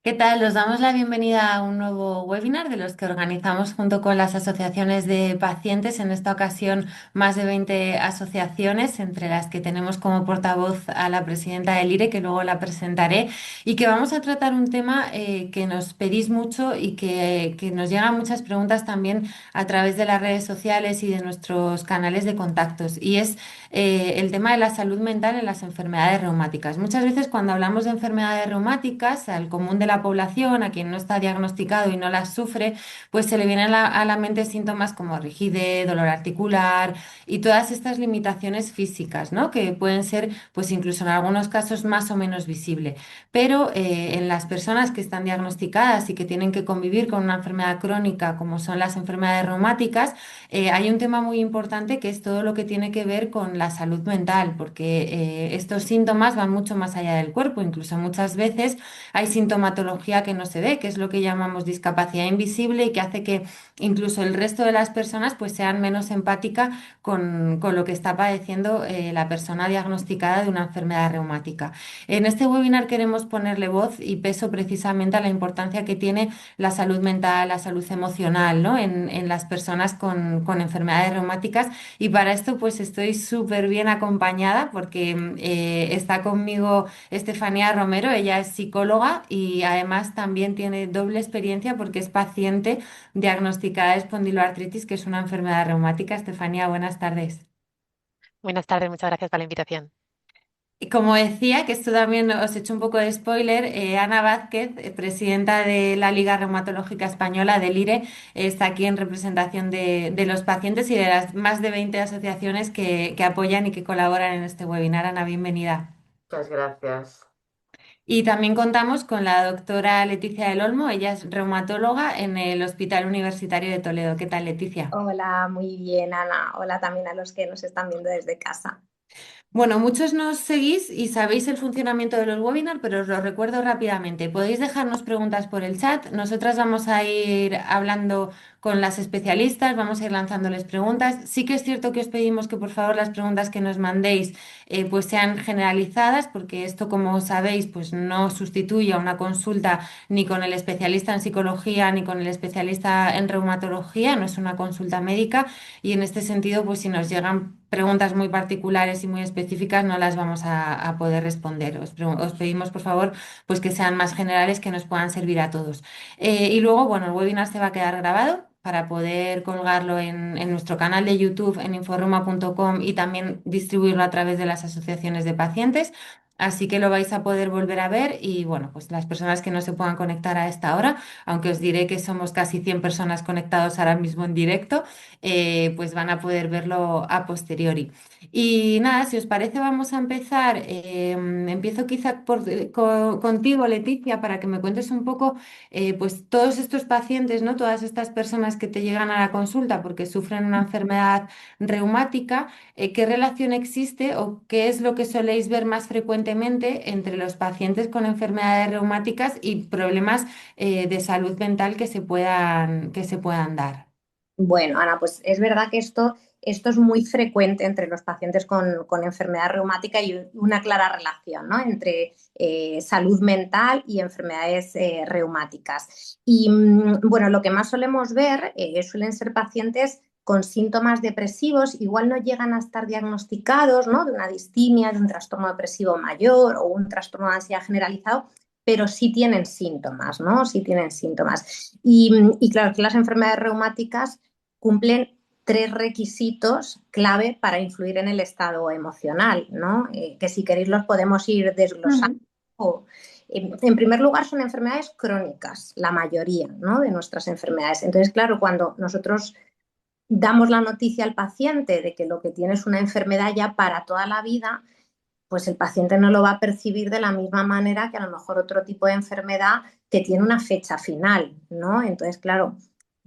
¿Qué tal? Os damos la bienvenida a un nuevo webinar de los que organizamos junto con las asociaciones de pacientes. En esta ocasión, más de 20 asociaciones, entre las que tenemos como portavoz a la presidenta del IRE, que luego la presentaré, y que vamos a tratar un tema que nos pedís mucho y que nos llegan muchas preguntas también a través de las redes sociales y de nuestros canales de contactos. Y es el tema de la salud mental en las enfermedades reumáticas. Muchas veces cuando hablamos de enfermedades reumáticas, al común de la población, a quien no está diagnosticado y no las sufre, pues se le vienen a la mente síntomas como rigidez, dolor articular y todas estas limitaciones físicas, ¿no? Que pueden ser, pues incluso en algunos casos, más o menos visibles. Pero en las personas que están diagnosticadas y que tienen que convivir con una enfermedad crónica, como son las enfermedades reumáticas, hay un tema muy importante que es todo lo que tiene que ver con la salud mental, porque estos síntomas van mucho más allá del cuerpo, incluso muchas veces hay sintomatología que no se ve, que es lo que llamamos discapacidad invisible y que hace que incluso el resto de las personas pues sean menos empáticas con lo que está padeciendo la persona diagnosticada de una enfermedad reumática. En este webinar queremos ponerle voz y peso precisamente a la importancia que tiene la salud mental, la salud emocional, ¿no? En las personas con enfermedades reumáticas. Y para esto, pues estoy súper bien acompañada porque está conmigo Estefanía Romero. Ella es psicóloga y además también tiene doble experiencia porque es paciente diagnosticada de espondiloartritis, que es una enfermedad reumática. Estefanía, buenas tardes. Buenas tardes, muchas gracias por la invitación. Y como decía, que esto también os he hecho un poco de spoiler, Ana Vázquez, presidenta de la Liga Reumatológica Española del IRE, está aquí en representación de los pacientes y de las más de 20 asociaciones que apoyan y que colaboran en este webinar. Ana, bienvenida. Muchas gracias. Y también contamos con la doctora Leticia del Olmo, ella es reumatóloga en el Hospital Universitario de Toledo. ¿Qué tal, Leticia? Hola, muy bien, Ana. Hola también a los que nos están viendo desde casa. Bueno, muchos nos seguís y sabéis el funcionamiento de los webinars, pero os lo recuerdo rápidamente. Podéis dejarnos preguntas por el chat. Nosotras vamos a ir hablando con las especialistas, vamos a ir lanzándoles preguntas. Sí que es cierto que os pedimos que por favor las preguntas que nos mandéis pues sean generalizadas, porque esto, como sabéis, pues no sustituye a una consulta ni con el especialista en psicología ni con el especialista en reumatología, no es una consulta médica. Y en este sentido, pues si nos llegan preguntas muy particulares y muy específicas, no las vamos a poder responder. Os pedimos, por favor, pues que sean más generales, que nos puedan servir a todos. Y luego, bueno, el webinar se va a quedar grabado para poder colgarlo en nuestro canal de YouTube, en inforruma.com y también distribuirlo a través de las asociaciones de pacientes. Así que lo vais a poder volver a ver y bueno, pues las personas que no se puedan conectar a esta hora, aunque os diré que somos casi 100 personas conectados ahora mismo en directo, pues van a poder verlo a posteriori. Y nada, si os parece, vamos a empezar. Empiezo quizá contigo, Leticia, para que me cuentes un poco, pues todos estos pacientes, ¿no? Todas estas personas que te llegan a la consulta porque sufren una enfermedad reumática, ¿qué relación existe o qué es lo que soléis ver más frecuentemente entre los pacientes con enfermedades reumáticas y problemas, de salud mental que se puedan dar? Bueno, Ana, pues es verdad que esto es muy frecuente entre los pacientes con enfermedad reumática y una clara relación, ¿no? Entre salud mental y enfermedades reumáticas. Y bueno, lo que más solemos ver suelen ser pacientes con síntomas depresivos, igual no llegan a estar diagnosticados, ¿no? De una distimia, de un trastorno depresivo mayor o un trastorno de ansiedad generalizado, pero sí tienen síntomas, ¿no? Sí tienen síntomas. Y claro, que las enfermedades reumáticas cumplen tres requisitos clave para influir en el estado emocional, ¿no? Que si queréis los podemos ir desglosando. Ujú. En primer lugar, son enfermedades crónicas, la mayoría, ¿no? De nuestras enfermedades. Entonces, claro, cuando nosotros damos la noticia al paciente de que lo que tiene es una enfermedad ya para toda la vida, pues el paciente no lo va a percibir de la misma manera que a lo mejor otro tipo de enfermedad que tiene una fecha final, ¿no? Entonces, claro,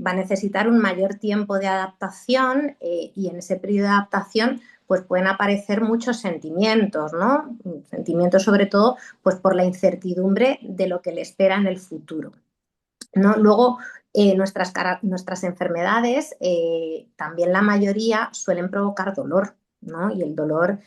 va a necesitar un mayor tiempo de adaptación y en ese periodo de adaptación pues pueden aparecer muchos sentimientos, ¿no? Sentimientos sobre todo pues por la incertidumbre de lo que le espera en el futuro, ¿no? Luego, nuestras enfermedades, también la mayoría suelen provocar dolor, ¿no? Y el dolor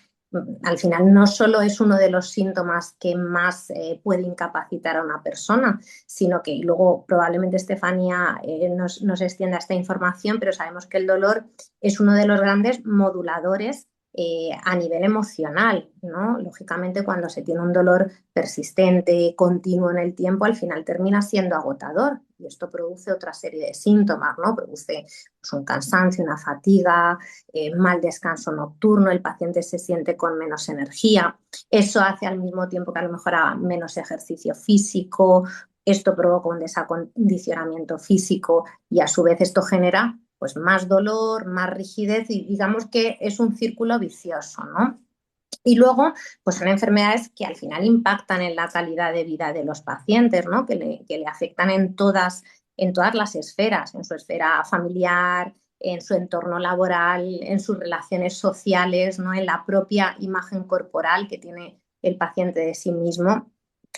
al final no solo es uno de los síntomas que más puede incapacitar a una persona, sino que luego probablemente Estefanía nos extienda esta información, pero sabemos que el dolor es uno de los grandes moduladores a nivel emocional, ¿no? Lógicamente, cuando se tiene un dolor persistente, continuo en el tiempo, al final termina siendo agotador y esto produce otra serie de síntomas, ¿no? Produce pues, un cansancio, una fatiga, mal descanso nocturno, el paciente se siente con menos energía. Eso hace al mismo tiempo que a lo mejor haga menos ejercicio físico, esto provoca un desacondicionamiento físico y a su vez esto genera pues más dolor, más rigidez y digamos que es un círculo vicioso, ¿no? Y luego, pues son enfermedades que al final impactan en la calidad de vida de los pacientes, ¿no? Que le afectan en todas las esferas, en su esfera familiar, en su entorno laboral, en sus relaciones sociales, ¿no? En la propia imagen corporal que tiene el paciente de sí mismo.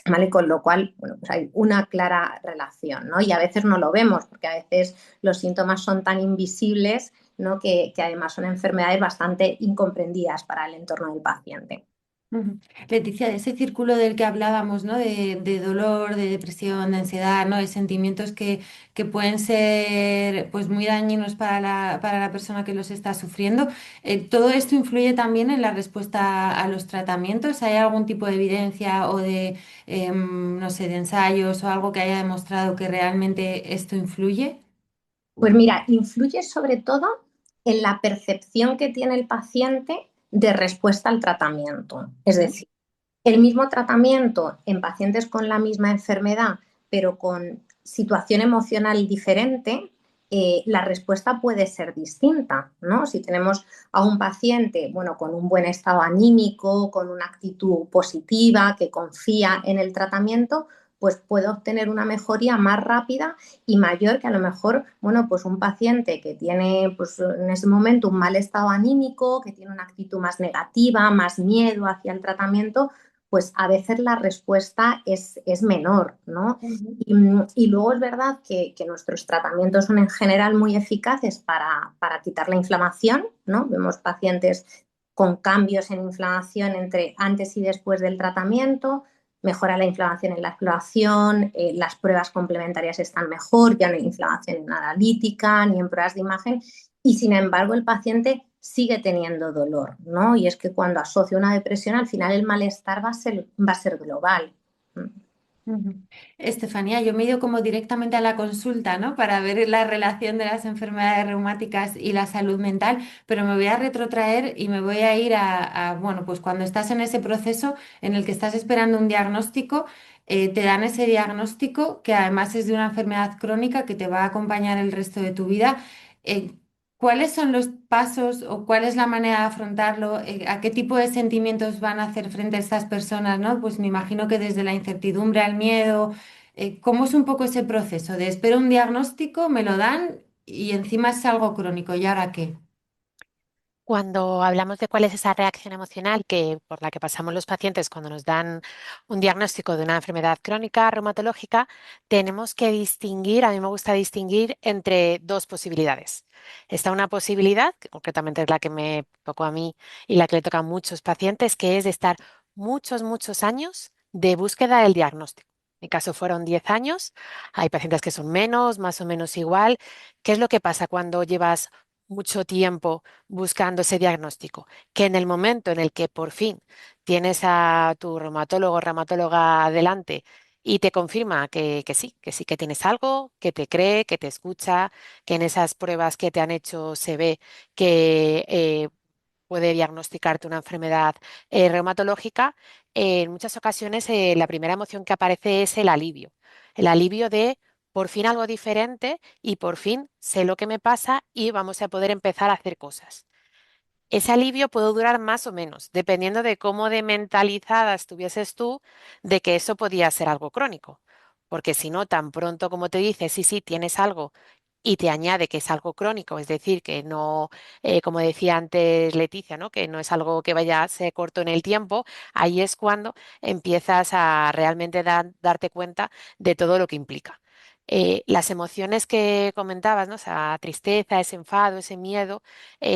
¿Vale? Con lo cual, bueno, pues hay una clara relación, ¿no? Y a veces no lo vemos, porque a veces los síntomas son tan invisibles, ¿no? Que además son enfermedades bastante incomprendidas para el entorno del paciente. Ujú. Leticia, de ese círculo del que hablábamos, ¿no? De dolor, de depresión, de ansiedad, ¿no? De sentimientos que pueden ser pues muy dañinos para la persona que los está sufriendo. ¿Todo esto influye también en la respuesta a los tratamientos? ¿Hay algún tipo de evidencia o de, no sé, de ensayos o algo que haya demostrado que realmente esto influye? Pues mira, influye sobre todo en la percepción que tiene el paciente de respuesta al tratamiento. Es Ujú. decir, el mismo tratamiento en pacientes con la misma enfermedad, pero con situación emocional diferente, la respuesta puede ser distinta, ¿no? Si tenemos a un paciente, bueno, con un buen estado anímico, con una actitud positiva, que confía en el tratamiento, pues puede obtener una mejoría más rápida y mayor que a lo mejor, bueno, pues un paciente que tiene pues, en ese momento un mal estado anímico, que tiene una actitud más negativa, más miedo hacia el tratamiento, pues a veces la respuesta es menor, ¿no? Ujú. Y luego es verdad que, nuestros tratamientos son en general muy eficaces para quitar la inflamación, ¿no? Vemos pacientes con cambios en inflamación entre antes y después del tratamiento, mejora la inflamación en la exploración, las pruebas complementarias están mejor, ya no hay inflamación en analítica ni en pruebas de imagen, y sin embargo el paciente sigue teniendo dolor, ¿no? Y es que cuando asocia una depresión, al final el malestar va a ser global. Ujú. Estefanía, yo me he ido como directamente a la consulta, ¿no? Para ver la relación de las enfermedades reumáticas y la salud mental, pero me voy a retrotraer y me voy a ir bueno, pues cuando estás en ese proceso en el que estás esperando un diagnóstico, te dan ese diagnóstico que además es de una enfermedad crónica que te va a acompañar el resto de tu vida. Eh, ¿Cuáles son los pasos o cuál es la manera de afrontarlo? ¿A qué tipo de sentimientos van a hacer frente a estas personas, ¿no? Pues me imagino que desde la incertidumbre al miedo, ¿cómo es un poco ese proceso de espero un diagnóstico, me lo dan y encima es algo crónico, ¿y ahora qué? Cuando hablamos de cuál es esa reacción emocional por la que pasamos los pacientes cuando nos dan un diagnóstico de una enfermedad crónica reumatológica, tenemos que distinguir, a mí me gusta distinguir entre dos posibilidades. Está una posibilidad, que concretamente es la que me tocó a mí y la que le toca a muchos pacientes, que es de estar muchos, muchos años de búsqueda del diagnóstico. En mi caso fueron 10 años, hay pacientes que son menos, más o menos igual. ¿Qué es lo que pasa cuando llevas mucho tiempo buscando ese diagnóstico? Que en el momento en el que por fin tienes a tu reumatólogo o reumatóloga adelante y te confirma que sí que tienes algo, que te cree, que te escucha, que en esas pruebas que te han hecho se ve que puede diagnosticarte una enfermedad reumatológica, en muchas ocasiones la primera emoción que aparece es el alivio de por fin algo diferente y por fin sé lo que me pasa y vamos a poder empezar a hacer cosas. Ese alivio puede durar más o menos, dependiendo de cómo de mentalizada estuvieses tú de que eso podía ser algo crónico. Porque si no, tan pronto como te dice, sí, sí, tienes algo y te añade que es algo crónico, es decir, que no, como decía antes Leticia, ¿no? Que no es algo que vaya a ser corto en el tiempo, ahí es cuando empiezas a realmente darte cuenta de todo lo que implica. Las emociones que comentabas, ¿no? Esa tristeza, ese enfado, ese miedo,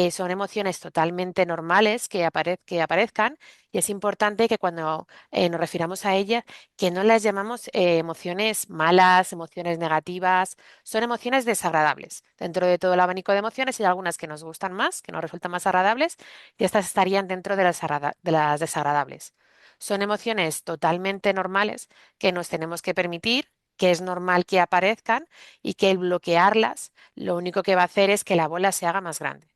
son emociones totalmente normales que aparezcan y es importante que cuando nos refiramos a ellas, que no las llamamos emociones malas, emociones negativas, son emociones desagradables. Dentro de todo el abanico de emociones hay algunas que nos gustan más, que nos resultan más agradables y estas estarían dentro de las desagradables. Son emociones totalmente normales que nos tenemos que permitir, que es normal que aparezcan y que el bloquearlas lo único que va a hacer es que la bola se haga más grande.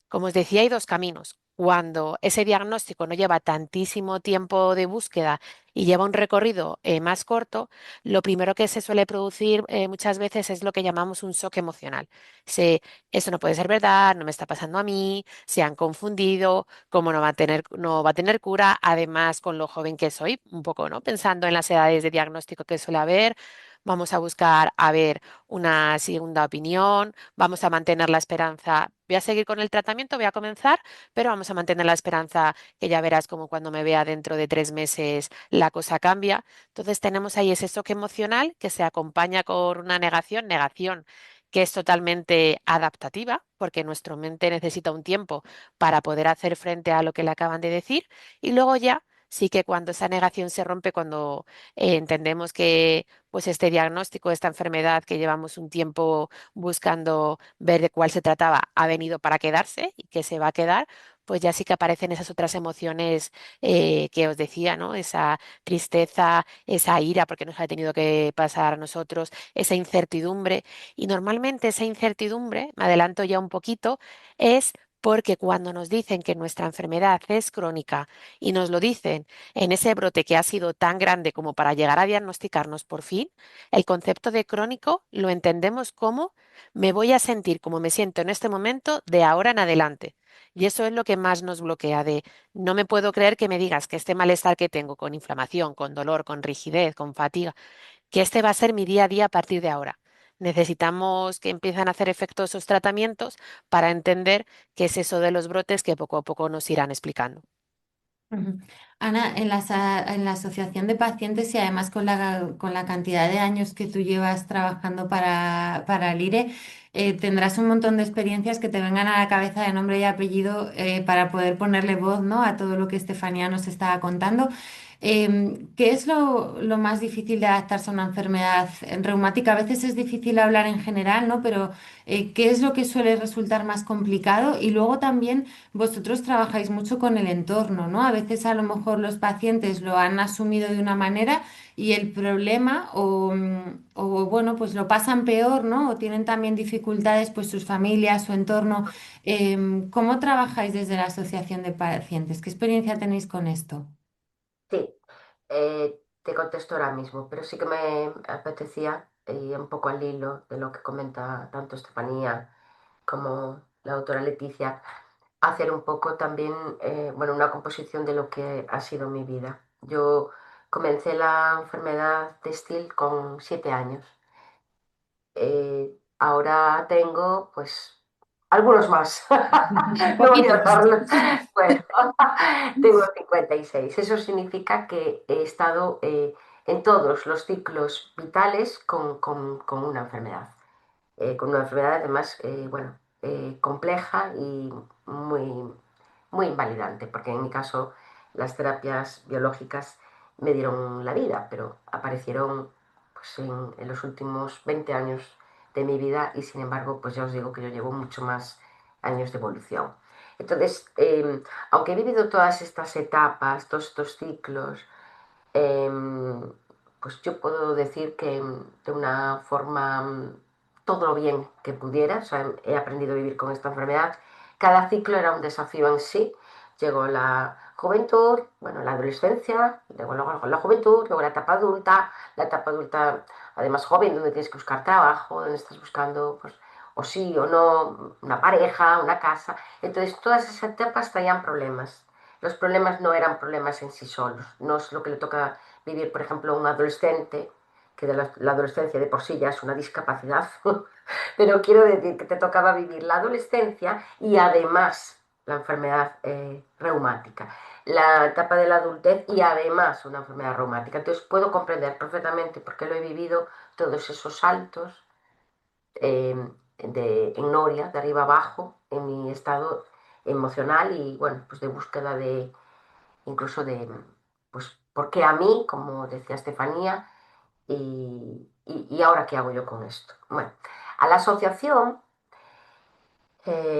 Como os decía, hay dos caminos. Cuando ese diagnóstico no lleva tantísimo tiempo de búsqueda y lleva un recorrido más corto, lo primero que se suele producir muchas veces es lo que llamamos un shock emocional. Se, Eso no puede ser verdad, no me está pasando a mí, se han confundido, cómo no va a tener cura, además con lo joven que soy, un poco, ¿no? Pensando en las edades de diagnóstico que suele haber, vamos a buscar a ver una segunda opinión, vamos a mantener la esperanza. Voy a seguir con el tratamiento, voy a comenzar, pero vamos a mantener la esperanza que ya verás como cuando me vea dentro de 3 meses la cosa cambia. Entonces tenemos ahí ese shock emocional que se acompaña con una negación que es totalmente adaptativa, porque nuestra mente necesita un tiempo para poder hacer frente a lo que le acaban de decir, y luego ya sí que cuando esa negación se rompe, cuando entendemos que pues este diagnóstico, esta enfermedad que llevamos un tiempo buscando ver de cuál se trataba, ha venido para quedarse y que se va a quedar, pues ya sí que aparecen esas otras emociones que os decía, ¿no? Esa tristeza, esa ira, porque nos ha tenido que pasar a nosotros, esa incertidumbre. Y normalmente esa incertidumbre, me adelanto ya un poquito, es porque cuando nos dicen que nuestra enfermedad es crónica y nos lo dicen en ese brote que ha sido tan grande como para llegar a diagnosticarnos por fin, el concepto de crónico lo entendemos como me voy a sentir como me siento en este momento de ahora en adelante. Y eso es lo que más nos bloquea de no me puedo creer que me digas que este malestar que tengo con inflamación, con dolor, con rigidez, con fatiga, que este va a ser mi día a día a partir de ahora. Necesitamos que empiecen a hacer efecto esos tratamientos para entender qué es eso de los brotes que poco a poco nos irán explicando. Ujú. Ana, en la Asociación de Pacientes y además con la cantidad de años que tú llevas trabajando para el IRE, tendrás un montón de experiencias que te vengan a la cabeza de nombre y apellido para poder ponerle voz, ¿no? A todo lo que Estefanía nos estaba contando. ¿Qué es lo más difícil de adaptarse a una enfermedad reumática? A veces es difícil hablar en general, ¿no? Pero ¿qué es lo que suele resultar más complicado? Y luego también vosotros trabajáis mucho con el entorno, ¿no? A veces a lo mejor los pacientes lo han asumido de una manera y el problema o bueno, pues lo pasan peor, ¿no? O tienen también dificultades, pues sus familias, su entorno. ¿Cómo trabajáis desde la Asociación de Pacientes? ¿Qué experiencia tenéis con esto? Sí, te contesto ahora mismo, pero sí que me apetecía, y un poco al hilo de lo que comenta tanto Estefanía como la autora Leticia, hacer un poco también, bueno, una composición de lo que ha sido mi vida. Yo comencé la enfermedad textil con 7 años. Ahora tengo, pues, algunos más. No voy a Poquitos. darlos. Bueno, tengo 56. Eso significa que he estado en todos los ciclos vitales con una enfermedad. Con una enfermedad además, bueno, compleja y muy, muy invalidante, porque en mi caso las terapias biológicas me dieron la vida, pero aparecieron pues, en los últimos 20 años de mi vida y sin embargo, pues ya os digo que yo llevo mucho más años de evolución. Entonces, aunque he vivido todas estas etapas, todos estos ciclos, pues yo puedo decir que de una forma todo lo bien que pudiera, o sea, he aprendido a vivir con esta enfermedad. Cada ciclo era un desafío en sí. Llegó la juventud, bueno, la adolescencia, luego la juventud, luego la etapa adulta además joven, donde tienes que buscar trabajo, donde estás buscando, pues, o sí o no, una pareja, una casa. Entonces, todas esas etapas traían problemas. Los problemas no eran problemas en sí solos, no es lo que le toca vivir, por ejemplo, a un adolescente, que de la adolescencia de por sí ya es una discapacidad, pero quiero decir que te tocaba vivir la adolescencia y además la enfermedad reumática, la etapa de la adultez y además una enfermedad reumática. Entonces puedo comprender perfectamente, porque lo he vivido, todos esos saltos eh, en Noria, de arriba abajo, en mi estado emocional y bueno, pues de búsqueda de, incluso de, pues, ¿por qué a mí? Como decía Estefanía, y ahora qué hago yo con esto. Bueno, a la asociación,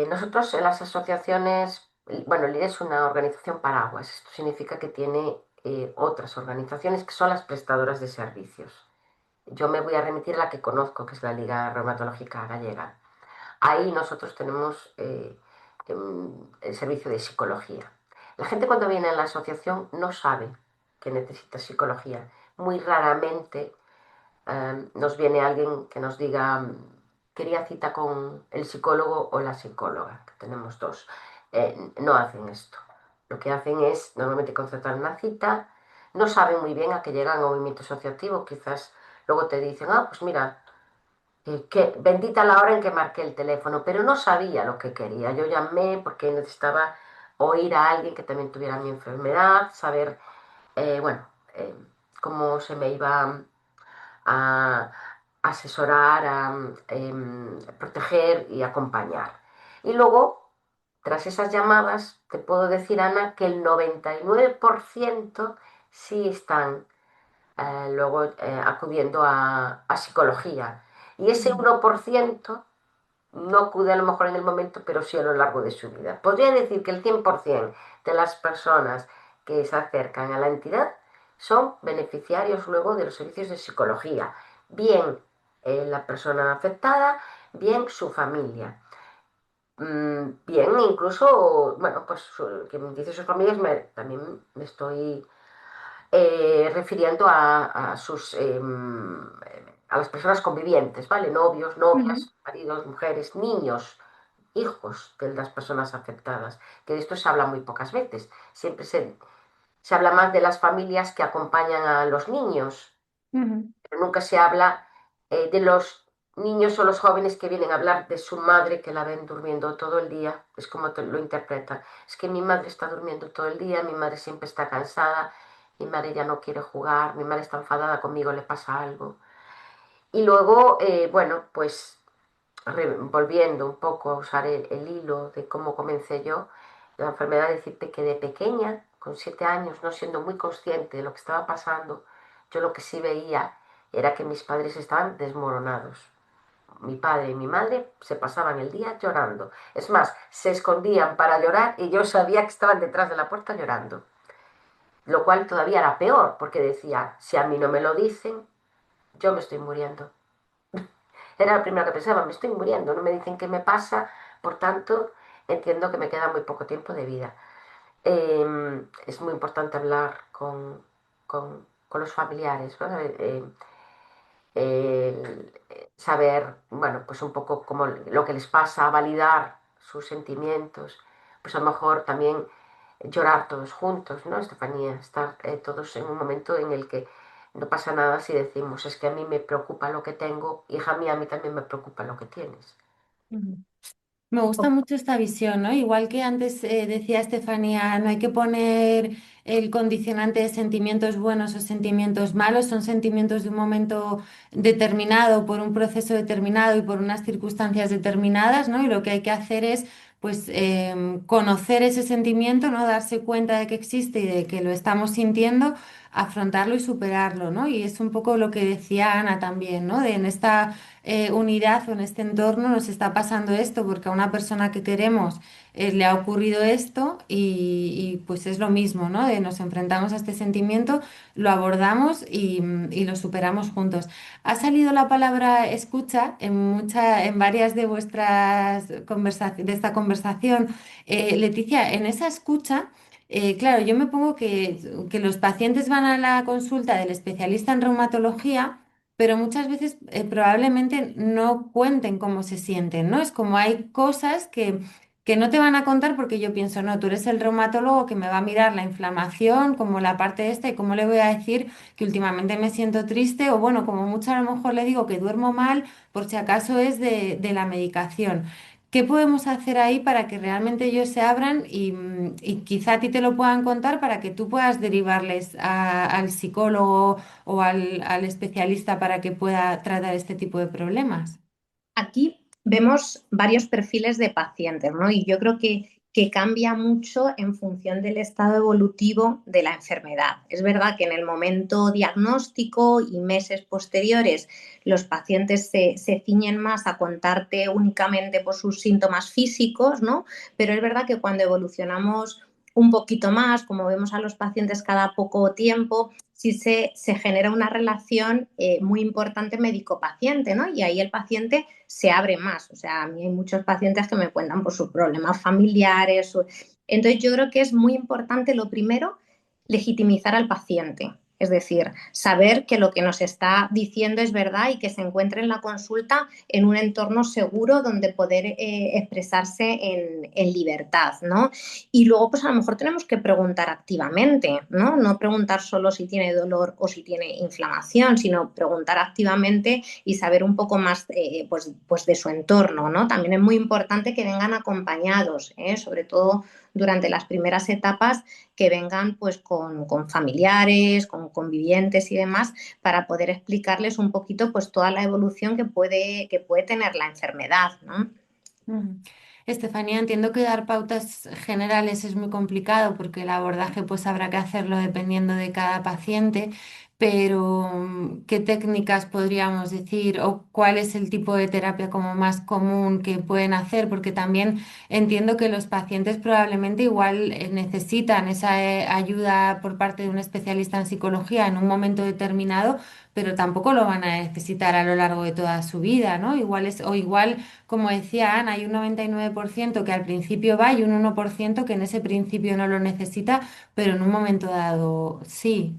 nosotros en las asociaciones, bueno, el es una organización paraguas, esto significa que tiene otras organizaciones que son las prestadoras de servicios. Yo me voy a remitir a la que conozco, que es la Liga Reumatológica Gallega. Ahí nosotros tenemos el servicio de psicología. La gente cuando viene a la asociación no sabe que necesita psicología. Muy raramente nos viene alguien que nos diga, quería cita con el psicólogo o la psicóloga, que tenemos dos. No hacen esto. Lo que hacen es normalmente concertar una cita, no saben muy bien a qué llegan a un movimiento asociativo, quizás luego te dicen, ah, pues mira, que bendita la hora en que marqué el teléfono, pero no sabía lo que quería. Yo llamé porque necesitaba oír a alguien que también tuviera mi enfermedad, saber, bueno, cómo se me iba a asesorar, a proteger y acompañar. Y luego, tras esas llamadas, te puedo decir, Ana, que el 99% sí están luego acudiendo a psicología. Y ese 1% no acude a lo mejor en el momento, pero sí a lo largo de su vida. Podría decir que el 100% de las personas que se acercan a la entidad son beneficiarios luego de los servicios de psicología, bien la persona afectada, bien su familia. Bien, incluso, bueno, pues quien dice sus familias, también me estoy refiriendo a las personas convivientes, ¿vale? Novios, Ujú, novias, maridos, mujeres, niños, hijos de las personas afectadas, que de esto se habla muy pocas veces. Siempre se habla más de las familias que acompañan a los niños, ujú, pero nunca se habla de los niños o los jóvenes que vienen a hablar de su madre que la ven durmiendo todo el día. Es como lo interpretan. Es que mi madre está durmiendo todo el día, mi madre siempre está cansada, mi madre ya no quiere jugar, mi madre está enfadada conmigo, le pasa algo. Y luego, bueno, pues volviendo un poco a usar el hilo de cómo comencé yo, la enfermedad, decirte que de pequeña, con 7 años, no siendo muy consciente de lo que estaba pasando, yo lo que sí veía era que mis padres estaban desmoronados. Mi padre y mi madre se pasaban el día llorando. Es más, se escondían para llorar y yo sabía que estaban detrás de la puerta llorando. Lo cual todavía era peor, porque decía, si a mí no me lo dicen, yo me estoy muriendo. Era lo primero que pensaba, me estoy muriendo, no me dicen qué me pasa, por tanto, entiendo que me queda muy poco tiempo de vida. Es muy importante hablar con los familiares, ¿no? Saber, bueno, pues un poco como lo que les pasa, validar sus sentimientos, pues a lo mejor también llorar todos juntos, ¿no, Estefanía? Estar todos en un momento en el que no pasa nada si decimos, es que a mí me preocupa lo que tengo, hija mía, a mí también me preocupa lo que tienes. Ujú. Me gusta mucho esta visión, ¿no? Igual que antes decía Estefanía, no hay que poner el condicionante de sentimientos buenos o sentimientos malos, son sentimientos de un momento determinado, por un proceso determinado y por unas circunstancias determinadas, ¿no? Y lo que hay que hacer es, pues, conocer ese sentimiento, ¿no? Darse cuenta de que existe y de que lo estamos sintiendo, afrontarlo y superarlo, ¿no? Y es un poco lo que decía Ana también, ¿no? De en esta unidad o en este entorno nos está pasando esto porque a una persona que queremos le ha ocurrido esto pues es lo mismo, ¿no? De nos enfrentamos a este sentimiento, lo abordamos y lo superamos juntos. Ha salido la palabra escucha en varias de vuestras conversaciones, de esta conversación. Leticia, en esa escucha, claro, yo me pongo que los pacientes van a la consulta del especialista en reumatología, pero muchas veces probablemente no cuenten cómo se sienten, ¿no? Es como hay cosas que no te van a contar porque yo pienso, no, tú eres el reumatólogo que me va a mirar la inflamación, como la parte esta, y cómo le voy a decir que últimamente me siento triste, o bueno, como mucho a lo mejor le digo que duermo mal, por si acaso es de la medicación. ¿Qué podemos hacer ahí para que realmente ellos se abran y quizá a ti te lo puedan contar para que tú puedas derivarles al psicólogo o al especialista para que pueda tratar este tipo de problemas? Aquí vemos varios perfiles de pacientes, ¿no? Y yo creo que cambia mucho en función del estado evolutivo de la enfermedad. Es verdad que en el momento diagnóstico y meses posteriores los pacientes se ciñen más a contarte únicamente por sus síntomas físicos, ¿no? Pero es verdad que cuando evolucionamos un poquito más, como vemos a los pacientes cada poco tiempo, sí se genera una relación muy importante médico-paciente, ¿no? Y ahí el paciente se abre más. O sea, a mí hay muchos pacientes que me cuentan por sus problemas familiares. Entonces, yo creo que es muy importante, lo primero, legitimizar al paciente. Es decir, saber que lo que nos está diciendo es verdad y que se encuentre en la consulta en un entorno seguro donde poder expresarse en libertad, ¿no? Y luego, pues a lo mejor tenemos que preguntar activamente, ¿no? No preguntar solo si tiene dolor o si tiene inflamación, sino preguntar activamente y saber un poco más pues de su entorno, ¿no? También es muy importante que vengan acompañados, sobre todo durante las primeras etapas, que vengan pues con familiares, con convivientes y demás, para poder explicarles un poquito pues toda la evolución que puede tener la enfermedad, ¿no? Ujú. Estefanía, entiendo que dar pautas generales es muy complicado porque el abordaje pues habrá que hacerlo dependiendo de cada paciente, pero ¿qué técnicas podríamos decir o cuál es el tipo de terapia como más común que pueden hacer? Porque también entiendo que los pacientes probablemente igual necesitan esa ayuda por parte de un especialista en psicología en un momento determinado, pero tampoco lo van a necesitar a lo largo de toda su vida, ¿no? Igual es, o igual como decía Ana, hay un 99% que al principio va y un 1% que en ese principio no lo necesita, pero en un momento dado sí.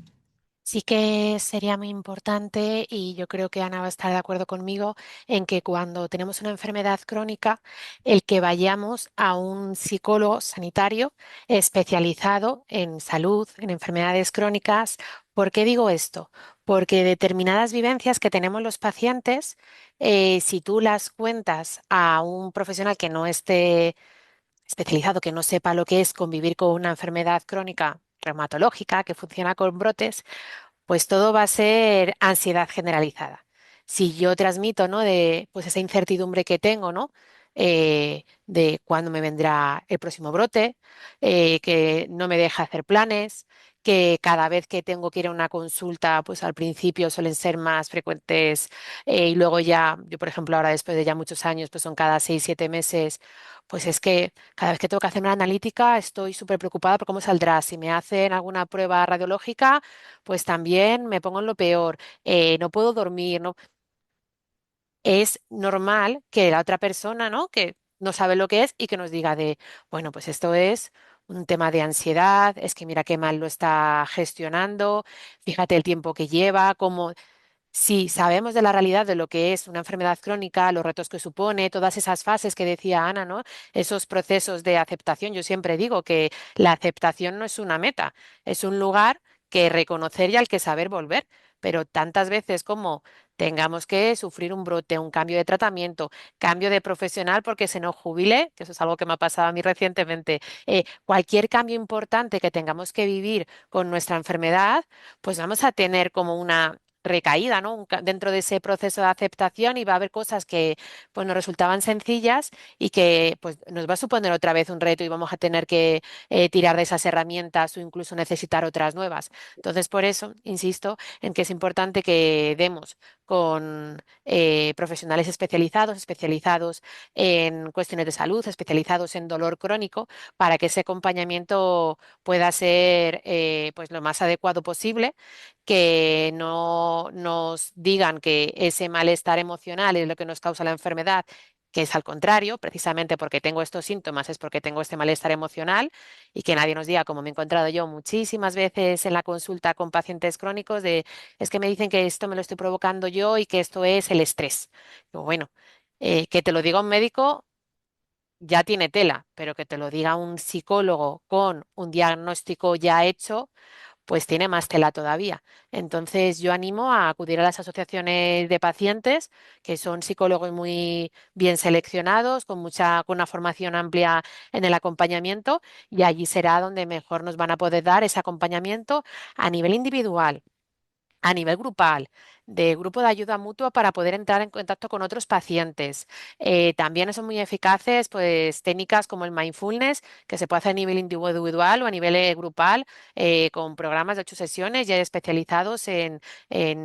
Sí que sería muy importante y yo creo que Ana va a estar de acuerdo conmigo en que cuando tenemos una enfermedad crónica, el que vayamos a un psicólogo sanitario especializado en salud, en enfermedades crónicas. ¿Por qué digo esto? Porque determinadas vivencias que tenemos los pacientes, si tú las cuentas a un profesional que no esté especializado, que no sepa lo que es convivir con una enfermedad crónica reumatológica que funciona con brotes, pues todo va a ser ansiedad generalizada. Si yo transmito, ¿no? De pues esa incertidumbre que tengo, ¿no? De cuándo me vendrá el próximo brote, que no me deja hacer planes, que cada vez que tengo que ir a una consulta, pues al principio suelen ser más frecuentes y luego ya, yo por ejemplo ahora después de ya muchos años, pues son cada 6, 7 meses, pues es que cada vez que tengo que hacer una analítica estoy súper preocupada por cómo saldrá. Si me hacen alguna prueba radiológica, pues también me pongo en lo peor, no puedo dormir, ¿no? Es normal que la otra persona, ¿no? Que no sabe lo que es y que nos diga de, bueno, pues esto es un tema de ansiedad, es que mira qué mal lo está gestionando, fíjate el tiempo que lleva, cómo... Si sabemos de la realidad de lo que es una enfermedad crónica, los retos que supone, todas esas fases que decía Ana, ¿no? Esos procesos de aceptación. Yo siempre digo que la aceptación no es una meta, es un lugar que reconocer y al que saber volver. Pero tantas veces como tengamos que sufrir un brote, un cambio de tratamiento, cambio de profesional porque se nos jubile, que eso es algo que me ha pasado a mí recientemente, cualquier cambio importante que tengamos que vivir con nuestra enfermedad, pues vamos a tener como una recaída, ¿no? Dentro de ese proceso de aceptación y va a haber cosas que pues nos resultaban sencillas y que pues nos va a suponer otra vez un reto y vamos a tener que tirar de esas herramientas o incluso necesitar otras nuevas. Entonces, por eso, insisto en que es importante que demos con profesionales especializados en cuestiones de salud, especializados en dolor crónico, para que ese acompañamiento pueda ser pues lo más adecuado posible, que no nos digan que ese malestar emocional es lo que nos causa la enfermedad, que es al contrario, precisamente porque tengo estos síntomas es porque tengo este malestar emocional y que nadie nos diga, como me he encontrado yo muchísimas veces en la consulta con pacientes crónicos, de es que me dicen que esto me lo estoy provocando yo y que esto es el estrés. Digo, bueno, que te lo diga un médico ya tiene tela, pero que te lo diga un psicólogo con un diagnóstico ya hecho, pues tiene más tela todavía. Entonces, yo animo a acudir a las asociaciones de pacientes, que son psicólogos muy bien seleccionados, con una formación amplia en el acompañamiento, y allí será donde mejor nos van a poder dar ese acompañamiento a nivel individual, a nivel grupal, de grupo de ayuda mutua para poder entrar en contacto con otros pacientes. También son muy eficaces, pues, técnicas como el mindfulness, que se puede hacer a nivel individual o a nivel grupal, con programas de 8 sesiones ya especializados en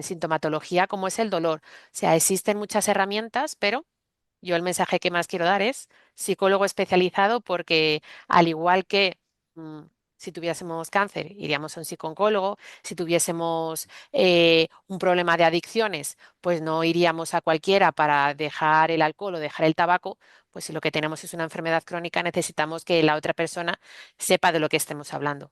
sintomatología como es el dolor. O sea, existen muchas herramientas, pero yo el mensaje que más quiero dar es psicólogo especializado porque al igual que mm, si tuviésemos cáncer, iríamos a un psicooncólogo, si tuviésemos un problema de adicciones, pues no iríamos a cualquiera para dejar el alcohol o dejar el tabaco, pues si lo que tenemos es una enfermedad crónica, necesitamos que la otra persona sepa de lo que estemos hablando.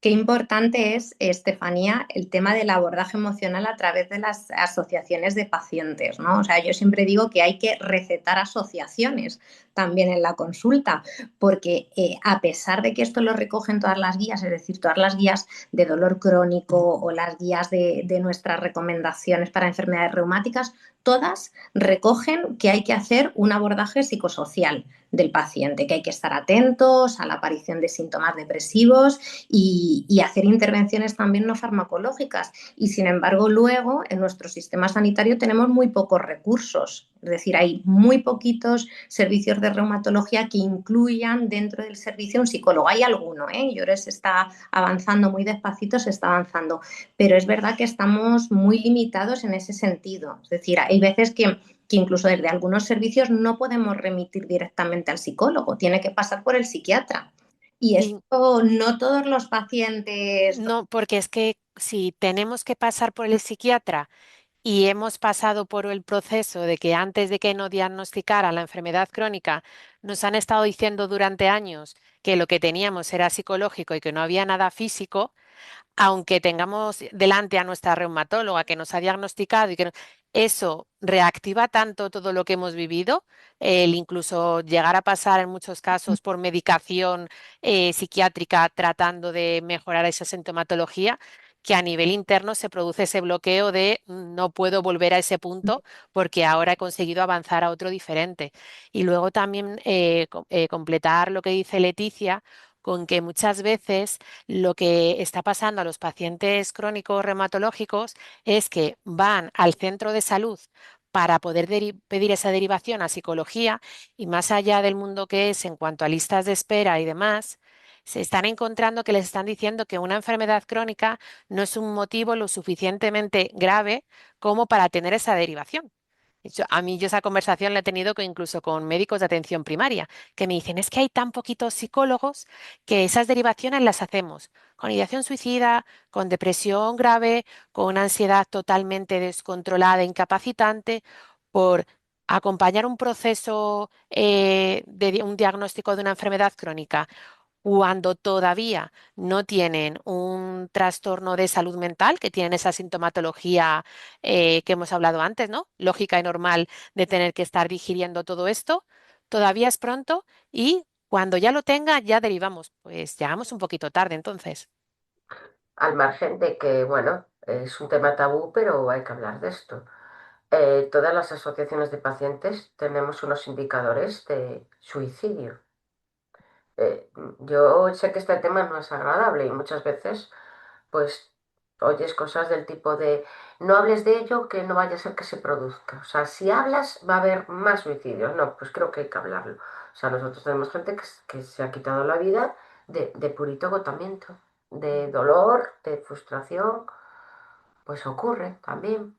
Qué importante es, Estefanía, el tema del abordaje emocional a través de las asociaciones de pacientes, ¿no? O sea, yo siempre digo que hay que recetar asociaciones también en la consulta, porque a pesar de que esto lo recogen todas las guías, es decir, todas las guías de dolor crónico o las guías de nuestras recomendaciones para enfermedades reumáticas, todas recogen que hay que hacer un abordaje psicosocial del paciente, que hay que estar atentos a la aparición de síntomas depresivos y hacer intervenciones también no farmacológicas. Y sin embargo, luego en nuestro sistema sanitario tenemos muy pocos recursos. Es decir, hay muy poquitos servicios de reumatología que incluyan dentro del servicio un psicólogo. Hay alguno, ¿eh? Y ahora se está avanzando muy despacito, se está avanzando. Pero es verdad que estamos muy limitados en ese sentido. Es decir, hay veces que incluso desde algunos servicios no podemos remitir directamente al psicólogo, tiene que pasar por el psiquiatra. Y Sí, esto no todos los pacientes. no, porque es que si tenemos que pasar por el psiquiatra y hemos pasado por el proceso de que antes de que nos diagnosticaran la enfermedad crónica, nos han estado diciendo durante años que lo que teníamos era psicológico y que no había nada físico, aunque tengamos delante a nuestra reumatóloga que nos ha diagnosticado y que eso reactiva tanto todo lo que hemos vivido, el incluso llegar a pasar en muchos casos por medicación psiquiátrica tratando de mejorar esa sintomatología, que a nivel interno se produce ese bloqueo de no puedo volver a ese punto porque ahora he conseguido avanzar a otro diferente. Y luego también completar lo que dice Leticia con que muchas veces lo que está pasando a los pacientes crónicos reumatológicos es que van al centro de salud para poder pedir esa derivación a psicología y más allá del mundo que es en cuanto a listas de espera y demás, se están encontrando que les están diciendo que una enfermedad crónica no es un motivo lo suficientemente grave como para tener esa derivación. A mí yo esa conversación la he tenido incluso con médicos de atención primaria, que me dicen, es que hay tan poquitos psicólogos que esas derivaciones las hacemos con ideación suicida, con depresión grave, con una ansiedad totalmente descontrolada, e incapacitante, por acompañar un proceso de un diagnóstico de una enfermedad crónica cuando todavía no tienen un trastorno de salud mental, que tienen esa sintomatología que hemos hablado antes, ¿no? Lógica y normal de tener que estar digiriendo todo esto, todavía es pronto y cuando ya lo tenga, ya derivamos. Pues llegamos un poquito tarde, entonces. Al margen de que, bueno, es un tema tabú, pero hay que hablar de esto. Todas las asociaciones de pacientes tenemos unos indicadores de suicidio. Yo sé que este tema no es agradable y muchas veces, pues, oyes cosas del tipo de no hables de ello que no vaya a ser que se produzca. O sea, si hablas va a haber más suicidios. No, pues creo que hay que hablarlo. O sea, nosotros tenemos gente que se ha quitado la vida de purito agotamiento, de dolor, de frustración, pues ocurre también.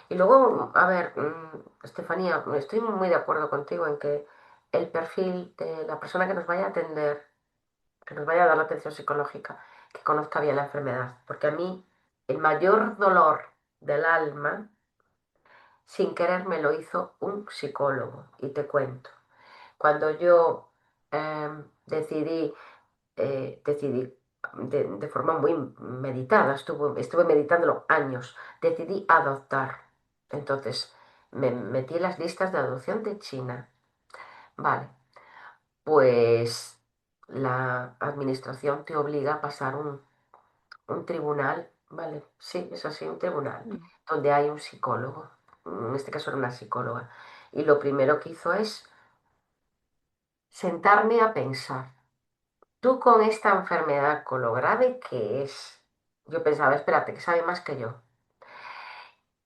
Y luego, a ver, Estefanía, estoy muy de acuerdo contigo en que el perfil de la persona que nos vaya a atender, que nos vaya a dar la atención psicológica, que conozca bien la enfermedad. Porque a mí el mayor dolor del alma, sin querer, me lo hizo un psicólogo. Y te cuento, cuando yo decidí de forma muy meditada, estuve meditándolo años, decidí adoptar. Entonces, me metí en las listas de adopción de China. Vale, pues la administración te obliga a pasar un tribunal, ¿vale? Sí, es así, un tribunal, Mm. donde hay un psicólogo, en este caso era una psicóloga, y lo primero que hizo es sentarme a pensar, tú con esta enfermedad, con lo grave que es, yo pensaba, espérate, que sabe más que yo,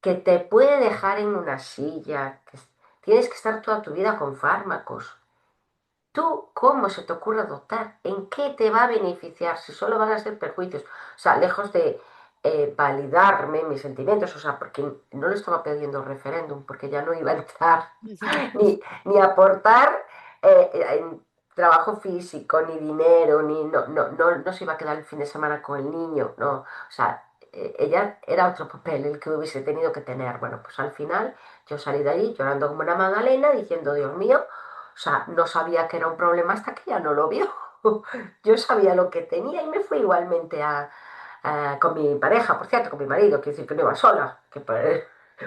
que te puede dejar en una silla, tienes que estar toda tu vida con fármacos. ¿Tú cómo se te ocurre adoptar? ¿En qué te va a beneficiar? Si solo van a ser perjuicios. O sea, lejos de validarme mis sentimientos, o sea, porque no le estaba pidiendo referéndum, porque ya no iba a entrar ni aportar en trabajo físico, ni dinero, ni no se iba a quedar el fin de semana con el niño, no. O sea, ella era otro papel el que hubiese tenido que tener. Bueno, pues al final yo salí de ahí llorando como una magdalena, diciendo, Dios mío, o sea, no sabía que era un problema hasta que ya no lo vio. Yo sabía lo que tenía y me fui igualmente con mi pareja, por cierto, con mi marido, quiero decir que no iba sola.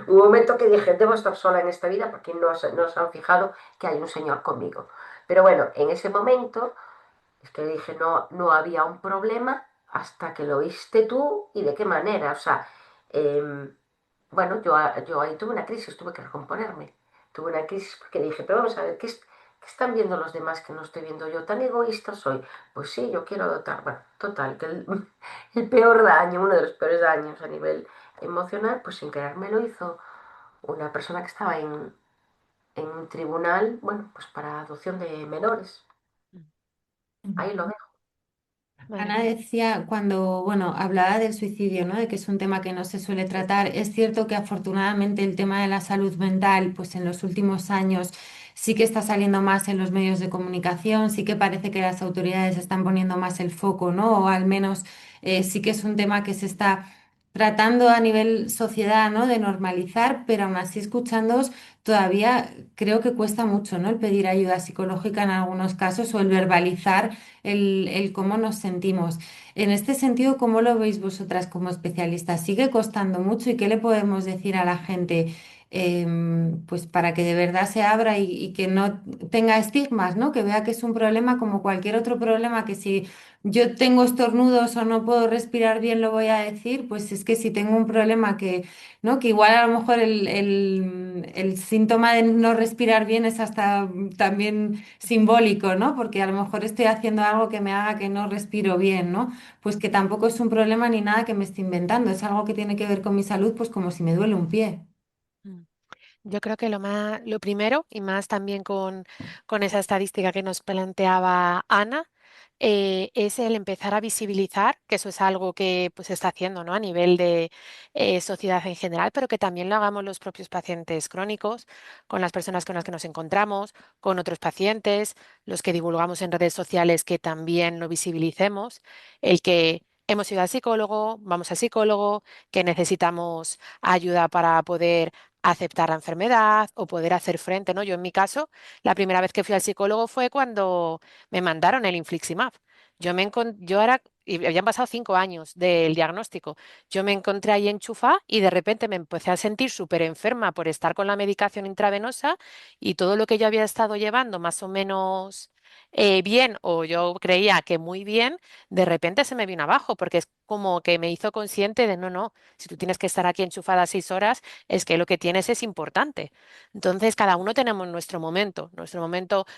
Un momento que dije, debo estar sola en esta vida porque no se han fijado que hay un señor conmigo. Pero bueno, en ese momento es que dije, no había un problema hasta que lo viste tú y de qué manera. O sea, em, bueno, yo ahí tuve una crisis, tuve que recomponerme. Tuve una crisis porque dije, pero vamos a ver, ¿qué están viendo los demás que no estoy viendo yo? ¿Tan egoísta soy? Pues sí, yo quiero dotar. Bueno, total, que el peor daño, uno de los peores daños a nivel emocional, pues sin querer me lo hizo una persona que estaba en un tribunal, bueno, pues para adopción de menores. Ahí lo dejo. Madre Ana mía. decía cuando, bueno, hablaba del suicidio, ¿no? De que es un tema que no se suele tratar. Es cierto que afortunadamente el tema de la salud mental, pues en los últimos años sí que está saliendo más en los medios de comunicación, sí que parece que las autoridades están poniendo más el foco, ¿no? O al menos sí que es un tema que se está tratando a nivel sociedad, ¿no? De normalizar, pero aún así escuchándoos todavía creo que cuesta mucho, ¿no? El pedir ayuda psicológica en algunos casos o el verbalizar el cómo nos sentimos. En este sentido, ¿cómo lo veis vosotras como especialistas? ¿Sigue costando mucho y qué le podemos decir a la gente? Pues para que de verdad se abra y que no tenga estigmas, ¿no? Que vea que es un problema como cualquier otro problema, que si yo tengo estornudos o no puedo respirar bien, lo voy a decir, pues es que si tengo un problema que, ¿no? Que igual a lo mejor el síntoma de no respirar bien es hasta también simbólico, ¿no? Porque a lo mejor estoy haciendo algo que me haga que no respiro bien, ¿no? Pues que tampoco es un problema ni nada que me esté inventando, es algo que tiene que ver con mi salud, pues como si me duele un pie. Mm. Yo creo que lo primero, y más también con esa estadística que nos planteaba Ana, es el empezar a visibilizar, que eso es algo que pues, se está haciendo, ¿no? A nivel de sociedad en general, pero que también lo hagamos los propios pacientes crónicos, con las personas con las que nos encontramos, con otros pacientes, los que divulgamos en redes sociales, que también lo visibilicemos, el que hemos ido al psicólogo, vamos al psicólogo, que necesitamos ayuda para poder aceptar la enfermedad o poder hacer frente, ¿no? Yo en mi caso, la primera vez que fui al psicólogo fue cuando me mandaron el infliximab. Yo era, y habían pasado 5 años del diagnóstico. Yo me encontré ahí enchufada y de repente me empecé a sentir súper enferma por estar con la medicación intravenosa y todo lo que yo había estado llevando más o menos bien, o yo creía que muy bien, de repente se me vino abajo porque es como que me hizo consciente de no, si tú tienes que estar aquí enchufada 6 horas, es que lo que tienes es importante. Entonces, cada uno tenemos nuestro momento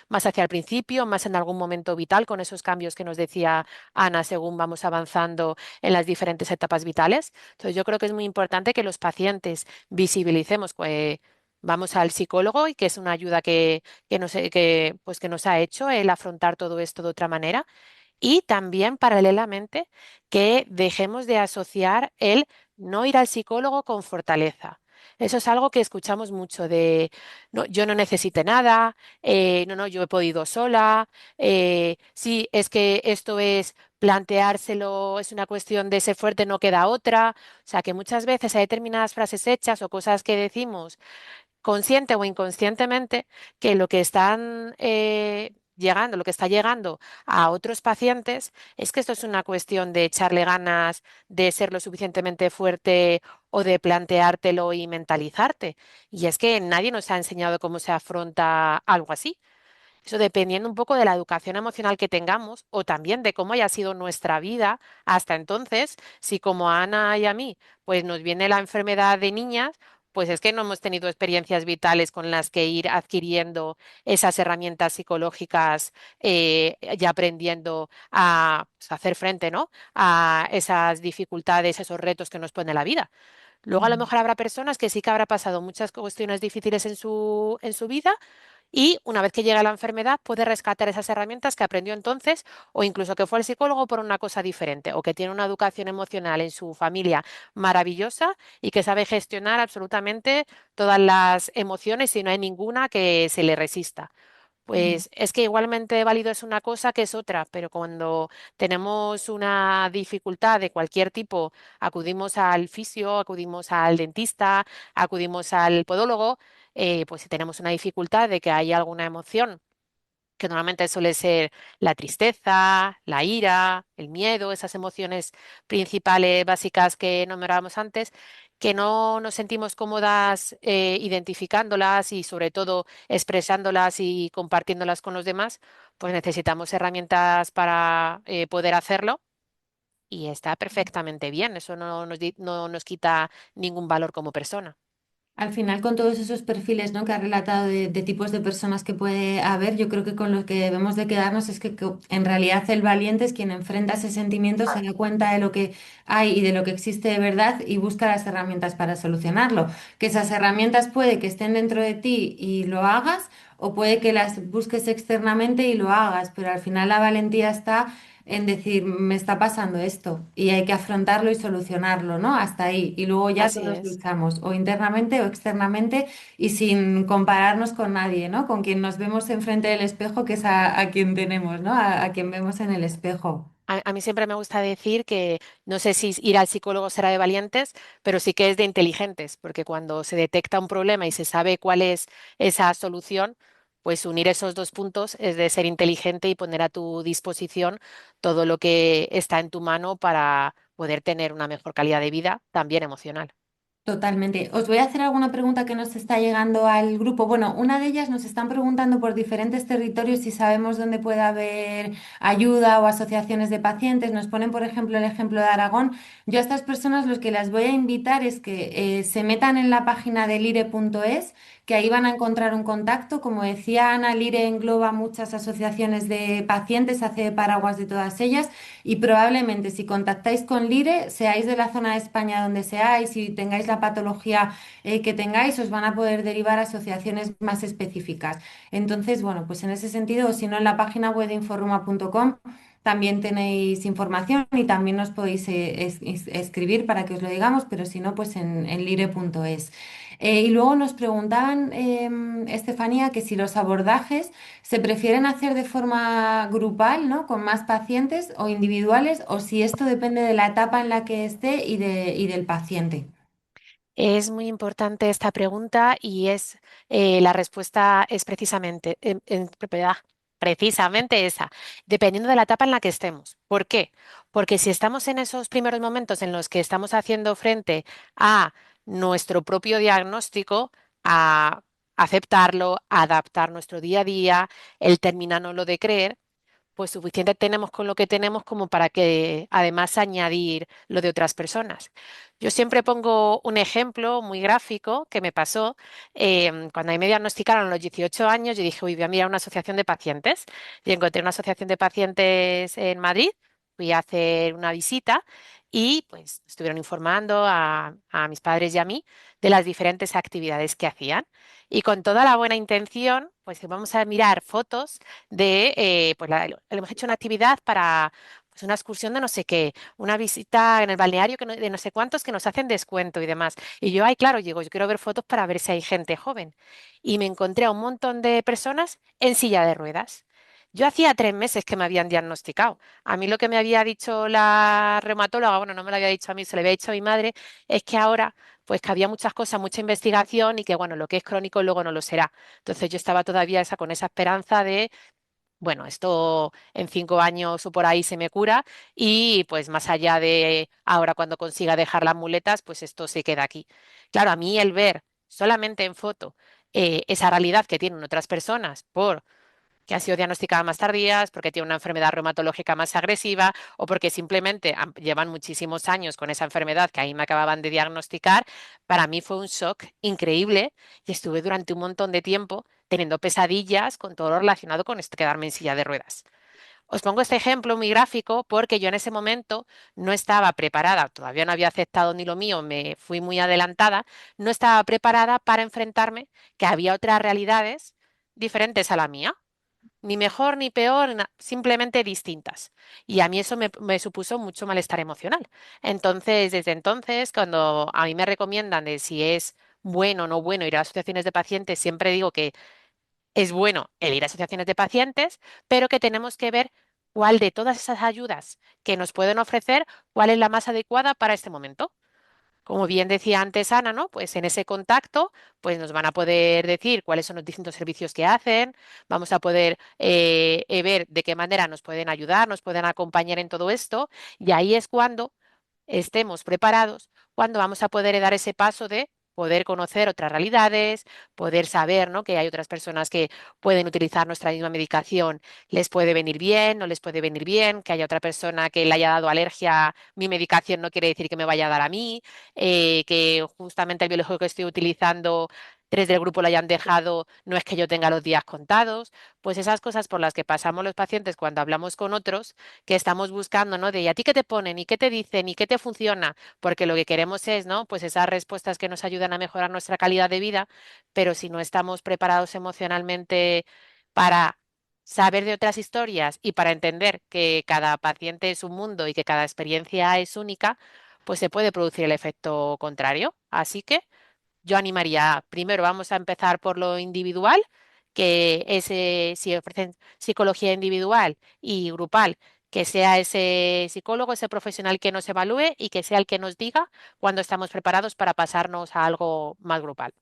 más hacia el principio, más en algún momento vital, con esos cambios que nos decía Ana según vamos avanzando en las diferentes etapas vitales. Entonces, yo creo que es muy importante que los pacientes visibilicemos que vamos al psicólogo y que es una ayuda que nos ha hecho el afrontar todo esto de otra manera. Y también, paralelamente, que dejemos de asociar el no ir al psicólogo con fortaleza. Eso es algo que escuchamos mucho de, no, yo no necesité nada, no, yo he podido sola, sí, es que esto es planteárselo, es una cuestión de ser fuerte, no queda otra. O sea, que muchas veces hay determinadas frases hechas o cosas que decimos consciente o inconscientemente, que lo que están llegando, lo que está llegando a otros pacientes es que esto es una cuestión de echarle ganas, de ser lo suficientemente fuerte o de planteártelo y mentalizarte. Y es que nadie nos ha enseñado cómo se afronta algo así. Eso dependiendo un poco de la educación emocional que tengamos o también de cómo haya sido nuestra vida hasta entonces, si como a Ana y a mí, pues nos viene la enfermedad de niñas, pues es que no hemos tenido experiencias vitales con las que ir adquiriendo esas herramientas psicológicas y aprendiendo a pues, hacer frente, ¿no? A esas dificultades, esos retos que nos pone la vida. Luego a lo mejor habrá personas que sí que habrá pasado muchas cuestiones difíciles en su vida y una vez que llega la enfermedad puede rescatar esas herramientas que aprendió entonces o incluso que fue el psicólogo por una cosa diferente o que tiene una educación emocional en su familia maravillosa y que sabe gestionar absolutamente todas las emociones y no hay ninguna que se le resista. Ujú. Pues es que igualmente válido es una cosa que es otra, pero cuando tenemos una dificultad de cualquier tipo, acudimos al fisio, acudimos al dentista, acudimos al podólogo, pues si tenemos una dificultad de que hay alguna emoción que normalmente suele ser la tristeza, la ira, el miedo, esas emociones principales básicas que nombrábamos antes, que no nos sentimos cómodas identificándolas y sobre todo expresándolas y compartiéndolas con los demás, pues necesitamos herramientas para poder hacerlo. Y está perfectamente bien, eso no nos quita ningún valor como persona. Al final, con todos esos perfiles, ¿no?, que ha relatado de tipos de personas que puede haber, yo creo que con lo que debemos de quedarnos es que en realidad el valiente es quien enfrenta ese sentimiento, se da cuenta de lo que hay y de lo que existe de verdad y busca las herramientas para solucionarlo. Que esas herramientas puede que estén dentro de ti y lo hagas, o puede que las busques externamente y lo hagas, pero al final la valentía está en decir, me está pasando esto y hay que afrontarlo y solucionarlo, ¿no? Hasta ahí. Y luego ya Así todos es. luchamos, o internamente o externamente, y sin compararnos con nadie, ¿no? Con quien nos vemos enfrente del espejo, que es a quien tenemos, ¿no? A quien vemos en el espejo. A mí siempre me gusta decir que no sé si ir al psicólogo será de valientes, pero sí que es de inteligentes, porque cuando se detecta un problema y se sabe cuál es esa solución, pues unir esos dos puntos es de ser inteligente y poner a tu disposición todo lo que está en tu mano para poder tener una mejor calidad de vida, también emocional. Totalmente. Os voy a hacer alguna pregunta que nos está llegando al grupo. Bueno, una de ellas nos están preguntando por diferentes territorios si sabemos dónde puede haber ayuda o asociaciones de pacientes. Nos ponen, por ejemplo, el ejemplo de Aragón. Yo a estas personas los que las voy a invitar es que se metan en la página de lire.es, que ahí van a encontrar un contacto. Como decía Ana, Lire engloba muchas asociaciones de pacientes, hace paraguas de todas ellas. Y probablemente si contactáis con Lire, seáis de la zona de España donde seáis y tengáis la patología que tengáis, os van a poder derivar a asociaciones más específicas. Entonces, bueno, pues en ese sentido, o si no, en la página web de inforuma.com también tenéis información y también nos podéis escribir para que os lo digamos, pero si no, pues en lire.es. Y luego nos preguntaban, Estefanía, que si los abordajes se prefieren hacer de forma grupal, ¿no? Con más pacientes o individuales, o si esto depende de la etapa en la que esté y del paciente. Es muy importante esta pregunta y la respuesta es precisamente, precisamente esa, dependiendo de la etapa en la que estemos. ¿Por qué? Porque si estamos en esos primeros momentos en los que estamos haciendo frente a nuestro propio diagnóstico, a aceptarlo, a adaptar nuestro día a día, el terminarlo de creer, pues suficiente tenemos con lo que tenemos como para que además añadir lo de otras personas. Yo siempre pongo un ejemplo muy gráfico que me pasó cuando a mí me diagnosticaron a los 18 años. Yo dije, uy, voy a mirar una asociación de pacientes. Y encontré una asociación de pacientes en Madrid. Fui a hacer una visita y pues estuvieron informando a mis padres y a mí de las diferentes actividades que hacían. Y con toda la buena intención, pues vamos a mirar fotos de, pues hemos hecho una actividad para pues, una excursión de no sé qué, una visita en el balneario de no sé cuántos que nos hacen descuento y demás. Y yo, ay, claro, digo, yo quiero ver fotos para ver si hay gente joven. Y me encontré a un montón de personas en silla de ruedas. Yo hacía 3 meses que me habían diagnosticado. A mí lo que me había dicho la reumatóloga, bueno, no me lo había dicho a mí, se lo había dicho a mi madre, es que ahora, pues que había muchas cosas, mucha investigación y que, bueno, lo que es crónico luego no lo será. Entonces yo estaba todavía con esa esperanza de bueno, esto en 5 años o por ahí se me cura y pues más allá de ahora cuando consiga dejar las muletas, pues esto se queda aquí. Claro, a mí el ver solamente en foto esa realidad que tienen otras personas por que han sido diagnosticadas más tardías, porque tienen una enfermedad reumatológica más agresiva o porque simplemente llevan muchísimos años con esa enfermedad que ahí me acababan de diagnosticar. Para mí fue un shock increíble y estuve durante un montón de tiempo teniendo pesadillas con todo lo relacionado con esto, quedarme en silla de ruedas. Os pongo este ejemplo muy gráfico porque yo en ese momento no estaba preparada, todavía no había aceptado ni lo mío, me fui muy adelantada, no estaba preparada para enfrentarme que había otras realidades diferentes a la mía, ni mejor ni peor, simplemente distintas. Y a mí eso me supuso mucho malestar emocional. Entonces, desde entonces, cuando a mí me recomiendan de si es bueno o no bueno ir a asociaciones de pacientes, siempre digo que es bueno el ir a asociaciones de pacientes, pero que tenemos que ver cuál de todas esas ayudas que nos pueden ofrecer, cuál es la más adecuada para este momento. Como bien decía antes Ana, ¿no? Pues en ese contacto, pues nos van a poder decir cuáles son los distintos servicios que hacen, vamos a poder ver de qué manera nos pueden ayudar, nos pueden acompañar en todo esto, y ahí es cuando estemos preparados, cuando vamos a poder dar ese paso de poder conocer otras realidades, poder saber, ¿no? Que hay otras personas que pueden utilizar nuestra misma medicación, les puede venir bien, no les puede venir bien, que haya otra persona que le haya dado alergia a mi medicación no quiere decir que me vaya a dar a mí, que justamente el biológico que estoy utilizando, tres del grupo lo hayan dejado, no es que yo tenga los días contados, pues esas cosas por las que pasamos los pacientes cuando hablamos con otros que estamos buscando, ¿no? De ¿y a ti qué te ponen? ¿Y qué te dicen? ¿Y qué te funciona? Porque lo que queremos es, ¿no? Pues esas respuestas que nos ayudan a mejorar nuestra calidad de vida, pero si no estamos preparados emocionalmente para saber de otras historias y para entender que cada paciente es un mundo y que cada experiencia es única, pues se puede producir el efecto contrario. Así que yo animaría, primero vamos a empezar por lo individual, que ese, si ofrecen psicología individual y grupal, que sea ese psicólogo, ese profesional que nos evalúe y que sea el que nos diga cuando estamos preparados para pasarnos a algo más grupal.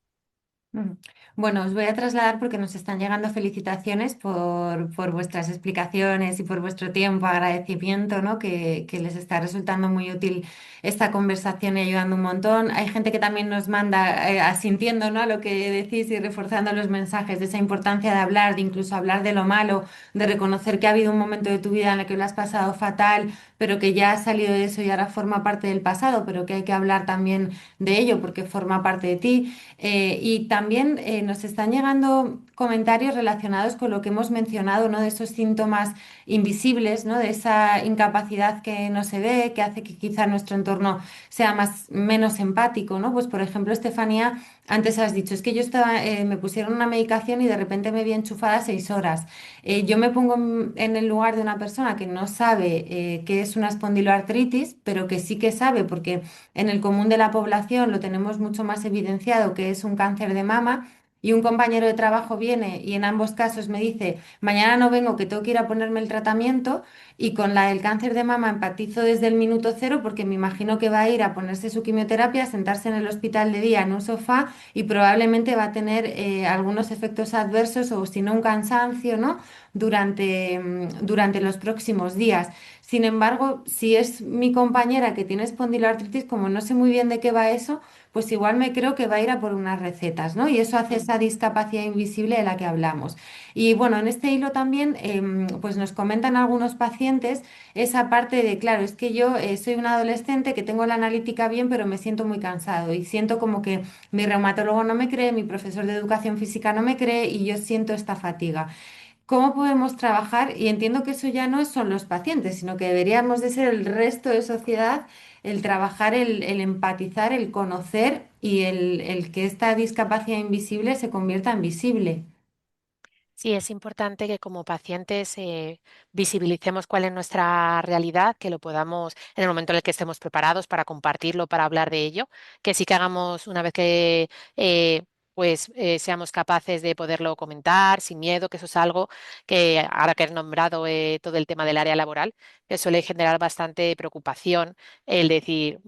Mm. Bueno, os voy a trasladar porque nos están llegando felicitaciones por vuestras explicaciones y por vuestro tiempo, agradecimiento, ¿no? Que les está resultando muy útil esta conversación y ayudando un montón. Hay gente que también nos manda asintiendo, ¿no? A lo que decís y reforzando los mensajes de esa importancia de hablar, de incluso hablar de lo malo, de reconocer que ha habido un momento de tu vida en el que lo has pasado fatal, pero que ya has salido de eso y ahora forma parte del pasado, pero que hay que hablar también de ello porque forma parte de ti. Y también nos están llegando comentarios relacionados con lo que hemos mencionado, ¿no? De esos síntomas invisibles, ¿no? De esa incapacidad que no se ve, que hace que quizá nuestro entorno sea menos empático, ¿no? Pues por ejemplo, Estefanía, antes has dicho, es que yo estaba, me pusieron una medicación y de repente me vi enchufada 6 horas. Yo me pongo en el lugar de una persona que no sabe qué es una espondiloartritis, pero que sí que sabe, porque en el común de la población lo tenemos mucho más evidenciado que es un cáncer de mama. Y un compañero de trabajo viene y en ambos casos me dice, mañana no vengo, que tengo que ir a ponerme el tratamiento. Y con la del cáncer de mama empatizo desde el minuto cero porque me imagino que va a ir a ponerse su quimioterapia, sentarse en el hospital de día en un sofá y probablemente va a tener algunos efectos adversos o si no un cansancio, ¿no? Durante los próximos días. Sin embargo, si es mi compañera que tiene espondiloartritis, como no sé muy bien de qué va eso, pues igual me creo que va a ir a por unas recetas, ¿no? Y eso hace esa discapacidad invisible de la que hablamos. Y bueno, en este hilo también, pues nos comentan algunos pacientes esa parte de, claro, es que yo soy un adolescente que tengo la analítica bien, pero me siento muy cansado y siento como que mi reumatólogo no me cree, mi profesor de educación física no me cree y yo siento esta fatiga. ¿Cómo podemos trabajar? Y entiendo que eso ya no son los pacientes, sino que deberíamos de ser el resto de sociedad, el trabajar, el empatizar, el conocer y el que esta discapacidad invisible se convierta en visible. Sí, es importante que como pacientes visibilicemos cuál es nuestra realidad, que lo podamos en el momento en el que estemos preparados para compartirlo, para hablar de ello, que sí que hagamos una vez que seamos capaces de poderlo comentar sin miedo, que eso es algo que ahora que he nombrado todo el tema del área laboral, que suele generar bastante preocupación el decir,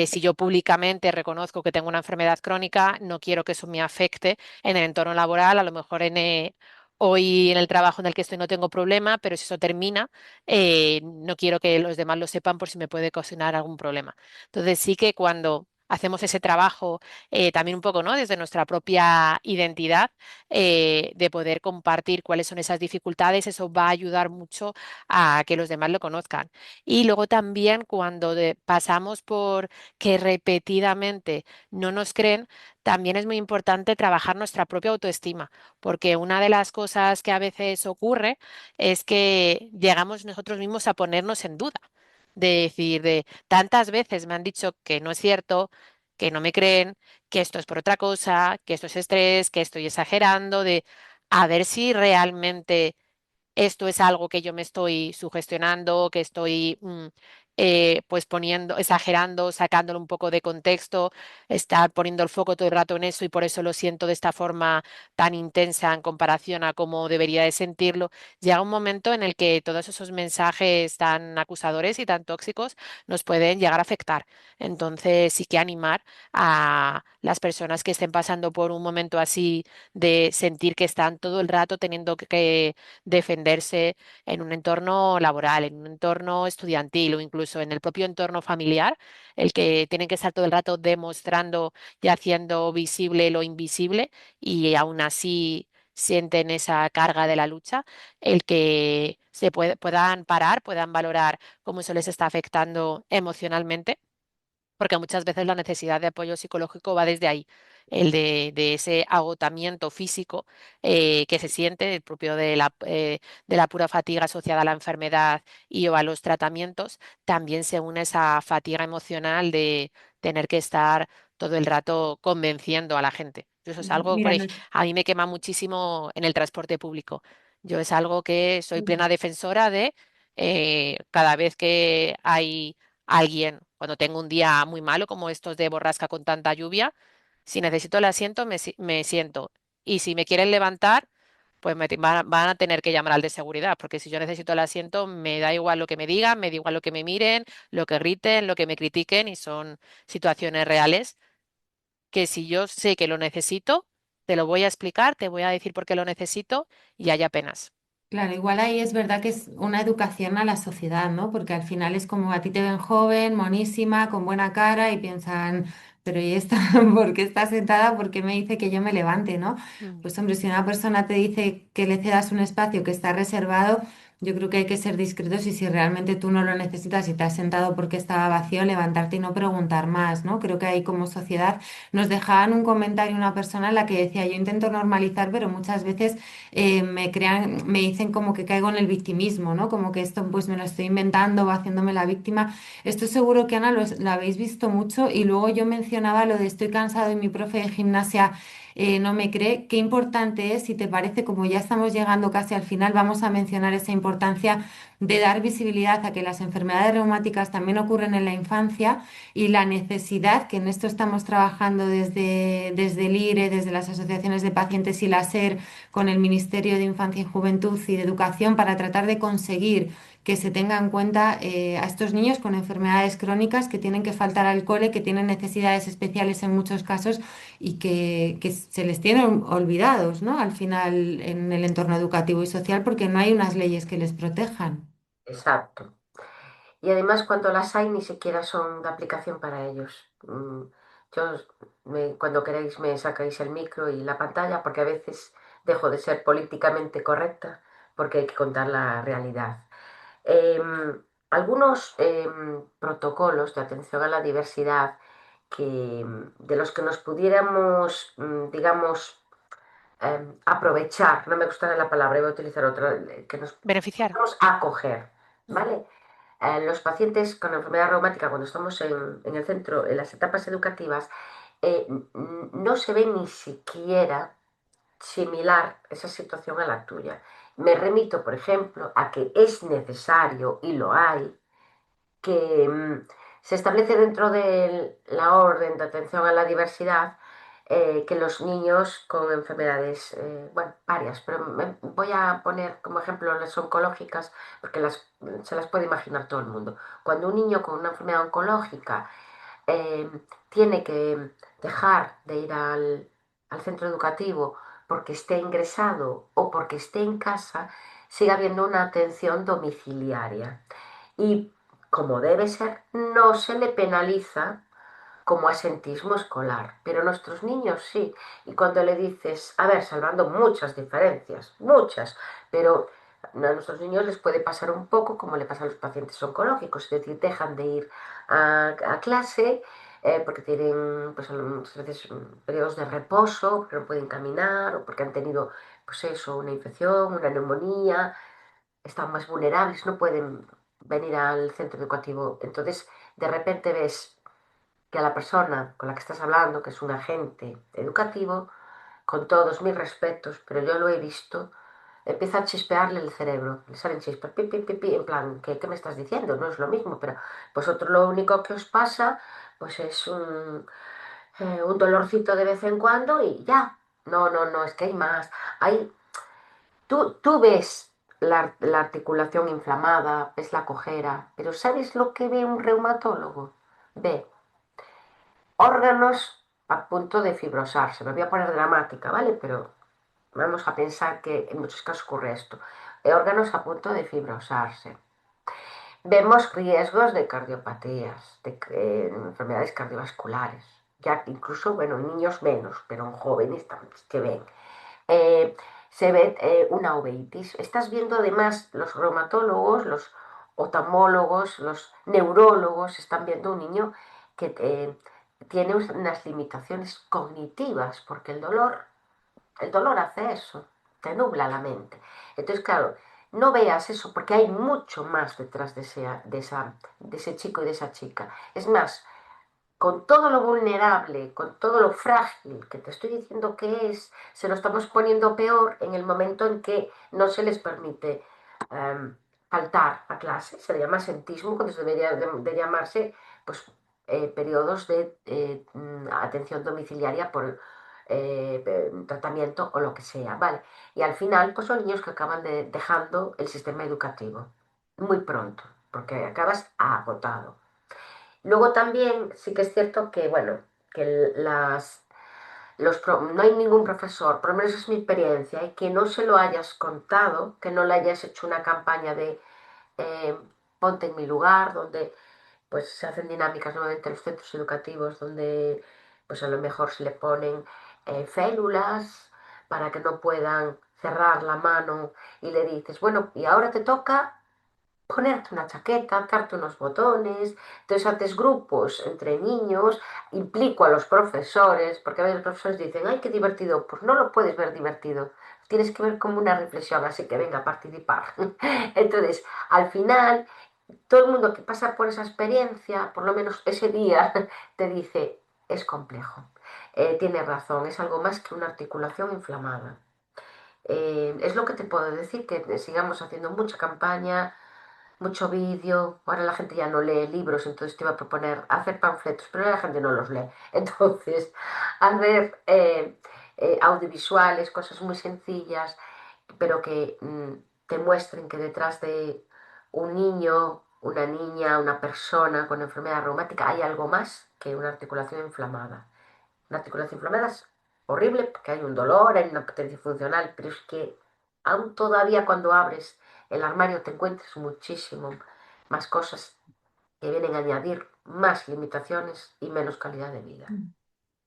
si yo públicamente reconozco que tengo una enfermedad crónica, no quiero que eso me afecte en el entorno laboral, a lo mejor hoy en el trabajo en el que estoy no tengo problema, pero si eso termina, no quiero que los demás lo sepan por si me puede ocasionar algún problema. Entonces sí que cuando hacemos ese trabajo también un poco, ¿no? Desde nuestra propia identidad, de poder compartir cuáles son esas dificultades, eso va a ayudar mucho a que los demás lo conozcan. Y luego también cuando pasamos por que repetidamente no nos creen, también es muy importante trabajar nuestra propia autoestima, porque una de las cosas que a veces ocurre es que llegamos nosotros mismos a ponernos en duda, de decir, de tantas veces me han dicho que no es cierto, que no me creen, que esto es por otra cosa, que esto es estrés, que estoy exagerando, de a ver si realmente esto es algo que yo me estoy sugestionando, que estoy pues poniendo, exagerando, sacándolo un poco de contexto, estar poniendo el foco todo el rato en eso y por eso lo siento de esta forma tan intensa en comparación a cómo debería de sentirlo. Llega un momento en el que todos esos mensajes tan acusadores y tan tóxicos nos pueden llegar a afectar. Entonces, sí que animar a las personas que estén pasando por un momento así de sentir que están todo el rato teniendo que defenderse en un entorno laboral, en un entorno estudiantil o incluso en el propio entorno familiar, el que tienen que estar todo el rato demostrando y haciendo visible lo invisible y aún así sienten esa carga de la lucha, el que puedan parar, puedan valorar cómo eso les está afectando emocionalmente, porque muchas veces la necesidad de apoyo psicológico va desde ahí, de ese agotamiento físico que se siente, el propio de la pura fatiga asociada a la enfermedad y o a los tratamientos, también se une esa fatiga emocional de tener que estar todo el rato convenciendo a la gente. Eso es algo, Mira, a mí me quema muchísimo en el transporte público. Yo es algo que soy plena defensora de cada vez que hay alguien, cuando tengo un día muy malo, como estos de borrasca con tanta lluvia, si necesito el asiento, me siento. Y si me quieren levantar, pues van a tener que llamar al de seguridad, porque si yo necesito el asiento, me da igual lo que me digan, me da igual lo que me miren, lo que griten, lo que me critiquen, y son situaciones reales que si yo sé que lo necesito, te lo voy a explicar, te voy a decir por qué lo necesito y haya penas. claro, igual ahí es verdad que es una educación a la sociedad, ¿no? Porque al final es como a ti te ven joven, monísima, con buena cara y piensan, pero ¿y esta por qué está sentada? ¿Por qué me dice que yo me levante, ¿no? Mm, Pues hombre, si una persona te dice que le cedas un espacio que está reservado, yo creo que hay que ser discretos y si realmente tú no lo necesitas y te has sentado porque estaba vacío, levantarte y no preguntar más, ¿no? Creo que ahí como sociedad nos dejaban un comentario una persona en la que decía, yo intento normalizar, pero muchas veces me dicen como que caigo en el victimismo, ¿no? Como que esto pues me lo estoy inventando o haciéndome la víctima. Esto seguro que Ana lo habéis visto mucho y luego yo mencionaba lo de estoy cansado y mi profe de gimnasia no me cree. Qué importante es, si te parece, como ya estamos llegando casi al final, vamos a mencionar esa importancia de dar visibilidad a que las enfermedades reumáticas también ocurren en la infancia y la necesidad, que en esto estamos trabajando desde el IRE, desde las asociaciones de pacientes y la SER, con el Ministerio de Infancia y Juventud y de Educación para tratar de conseguir que se tenga en cuenta a estos niños con enfermedades crónicas que tienen que faltar al cole, que tienen necesidades especiales en muchos casos y que se les tienen olvidados, ¿no? Al final en el entorno educativo y social porque no hay unas leyes que les protejan. Exacto. Y además cuando las hay ni siquiera son de aplicación para ellos. Yo, cuando queréis me sacáis el micro y la pantalla porque a veces dejo de ser políticamente correcta porque hay que contar la realidad. Algunos protocolos de atención a la diversidad de los que nos pudiéramos, digamos, aprovechar, no me gusta la palabra, voy a utilizar otra, que nos beneficiar. podamos acoger, Mm, ¿vale? Los pacientes con enfermedad reumática, cuando estamos en el centro, en las etapas educativas, no se ve ni siquiera similar esa situación a la tuya. Me remito, por ejemplo, a que es necesario, y lo hay, que se establece dentro de la orden de atención a la diversidad que los niños con enfermedades, bueno, varias, pero voy a poner como ejemplo las oncológicas, porque se las puede imaginar todo el mundo. Cuando un niño con una enfermedad oncológica eh, tiene que dejar de ir al centro educativo porque esté ingresado o porque esté en casa, sigue habiendo una atención domiciliaria. Y como debe ser, no se le penaliza como asentismo escolar, pero nuestros niños sí. Y cuando le dices, a ver, salvando muchas diferencias, muchas, pero a nuestros niños les puede pasar un poco como le pasa a los pacientes oncológicos, es decir, dejan de ir a clase porque tienen pues, muchas veces periodos de reposo, porque no pueden caminar o porque han tenido pues eso, una infección, una neumonía, están más vulnerables, no pueden venir al centro educativo. Entonces, de repente ves que a la persona con la que estás hablando, que es un agente educativo, con todos mis respetos, pero yo lo he visto, empieza a chispearle el cerebro, le salen chispas, pi, pi, pi, pi, en plan, ¿qué me estás diciendo? No es lo mismo, pero vosotros lo único que os pasa, pues es un dolorcito de vez en cuando y ya. No, no, no, es que hay más. Hay, tú ves la articulación inflamada, ves la cojera, pero ¿sabes lo que ve un reumatólogo? Ve órganos a punto de fibrosarse. Me voy a poner dramática, ¿vale? Pero vamos a pensar que en muchos casos ocurre esto. Órganos a punto de fibrosarse. Vemos riesgos de cardiopatías, de enfermedades cardiovasculares. Ya incluso, bueno, en niños menos, pero en jóvenes también se ven. Eh, Se ve una uveitis. Estás viendo además los reumatólogos, los oftalmólogos, los neurólogos, están viendo un niño que tiene unas limitaciones cognitivas, porque el dolor hace eso, te nubla la mente. Entonces, claro, no veas eso, porque hay mucho más detrás de ese chico y de esa chica. Es más, con todo lo vulnerable, con todo lo frágil que te estoy diciendo que es, se lo estamos poniendo peor en el momento en que no se les permite faltar a clase. Se le llama asentismo cuando se debería de llamarse pues, periodos de atención domiciliaria por tratamiento o lo que sea, ¿vale? Y al final, pues son niños que acaban dejando el sistema educativo muy pronto, porque acabas agotado. Luego también sí que es cierto que, bueno, que no hay ningún profesor, por lo menos es mi experiencia, y que no se lo hayas contado, que no le hayas hecho una campaña de eh, ponte en mi lugar, donde pues se hacen dinámicas nuevamente en los centros educativos, donde pues a lo mejor se le ponen férulas para que no puedan cerrar la mano y le dices, bueno, y ahora te toca ponerte una chaqueta, darte unos botones, entonces haces grupos entre niños, implico a los profesores, porque a veces los profesores dicen, ay, qué divertido, pues no lo puedes ver divertido, tienes que ver como una reflexión, así que venga a participar. Entonces, al final, todo el mundo que pasa por esa experiencia, por lo menos ese día, te dice, es complejo, tienes razón, es algo más que una articulación inflamada. Es lo que te puedo decir, que sigamos haciendo mucha campaña, mucho vídeo. Ahora la gente ya no lee libros, entonces te iba a proponer hacer panfletos, pero la gente no los lee. Entonces, hacer audiovisuales, cosas muy sencillas, pero que te muestren que detrás de un niño, una niña, una persona con enfermedad reumática hay algo más que una articulación inflamada. Una articulación inflamada es horrible porque hay un dolor, hay una potencia funcional, pero es que aún todavía cuando abres el armario te encuentras muchísimo más cosas que vienen a añadir más limitaciones y menos calidad de vida.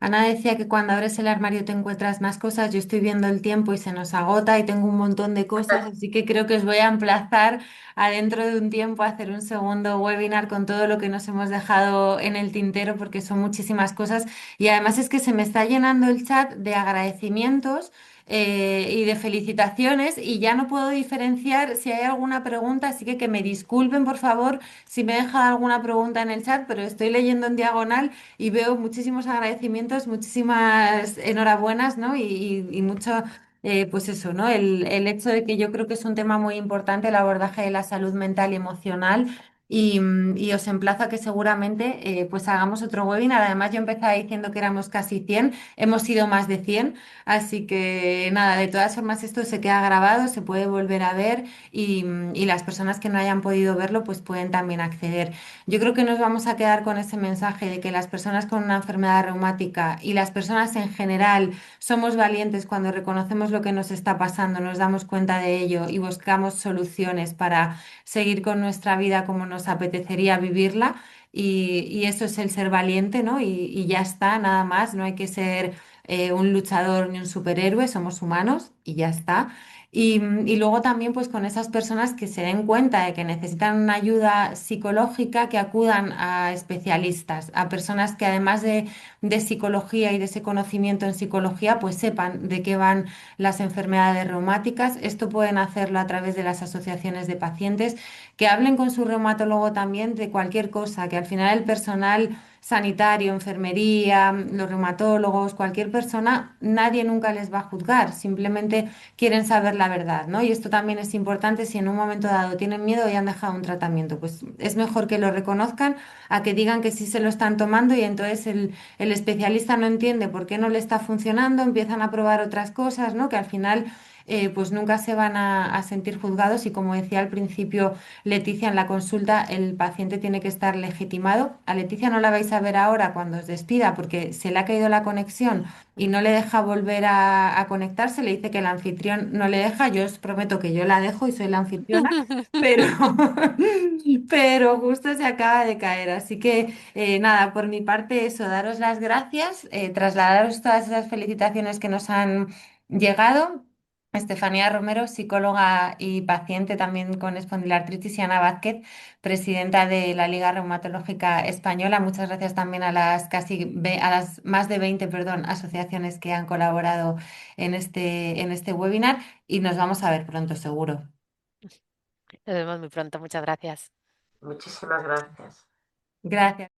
Ana decía que cuando abres el armario te encuentras más cosas. Yo estoy viendo el tiempo y se nos agota y tengo un montón de cosas, así que creo que os voy a emplazar a dentro de un tiempo a hacer un segundo webinar con todo lo que nos hemos dejado en el tintero, porque son muchísimas cosas y además es que se me está llenando el chat de agradecimientos. Y de felicitaciones y ya no puedo diferenciar si hay alguna pregunta, así que me disculpen por favor si me he dejado alguna pregunta en el chat, pero estoy leyendo en diagonal y veo muchísimos agradecimientos, muchísimas enhorabuenas, ¿no? Y mucho, pues eso, ¿no? El hecho de que yo creo que es un tema muy importante el abordaje de la salud mental y emocional. Y os emplazo a que seguramente pues hagamos otro webinar. Además, yo empezaba diciendo que éramos casi 100, hemos sido más de 100, así que nada, de todas formas esto se queda grabado, se puede volver a ver y las personas que no hayan podido verlo pues pueden también acceder. Yo creo que nos vamos a quedar con ese mensaje de que las personas con una enfermedad reumática y las personas en general somos valientes cuando reconocemos lo que nos está pasando, nos damos cuenta de ello y buscamos soluciones para seguir con nuestra vida como nos nos apetecería vivirla y eso es el ser valiente, ¿no? Y ya está, nada más, no hay que ser un luchador ni un superhéroe, somos humanos y ya está. Y luego también pues con esas personas que se den cuenta de que necesitan una ayuda psicológica, que acudan a especialistas, a personas que además de psicología y de ese conocimiento en psicología, pues sepan de qué van las enfermedades reumáticas. Esto pueden hacerlo a través de las asociaciones de pacientes, que hablen con su reumatólogo también de cualquier cosa, que al final el personal sanitario, enfermería, los reumatólogos, cualquier persona, nadie nunca les va a juzgar, simplemente quieren saber la verdad, ¿no? Y esto también es importante si en un momento dado tienen miedo y han dejado un tratamiento, pues es mejor que lo reconozcan a que digan que sí se lo están tomando y entonces el especialista no entiende por qué no le está funcionando, empiezan a probar otras cosas, ¿no? Que al final pues nunca se van a sentir juzgados y como decía al principio Leticia en la consulta, el paciente tiene que estar legitimado. A Leticia no la vais a ver ahora cuando os despida porque se le ha caído la conexión y no le deja volver a conectarse, le dice que el anfitrión no le deja, yo os prometo que yo la dejo y soy la anfitriona, pero, pero justo se acaba de caer. Así que nada, por mi parte eso, daros las gracias, trasladaros todas esas felicitaciones que nos han llegado. Estefanía Romero, psicóloga y paciente también con espondilartritis, y Ana Vázquez, presidenta de la Liga Reumatológica Española. Muchas gracias también a las a las más de 20, perdón, asociaciones que han colaborado en este webinar y nos vamos a ver pronto, seguro. Nos vemos muy pronto. Muchas gracias. Muchísimas gracias. Gracias.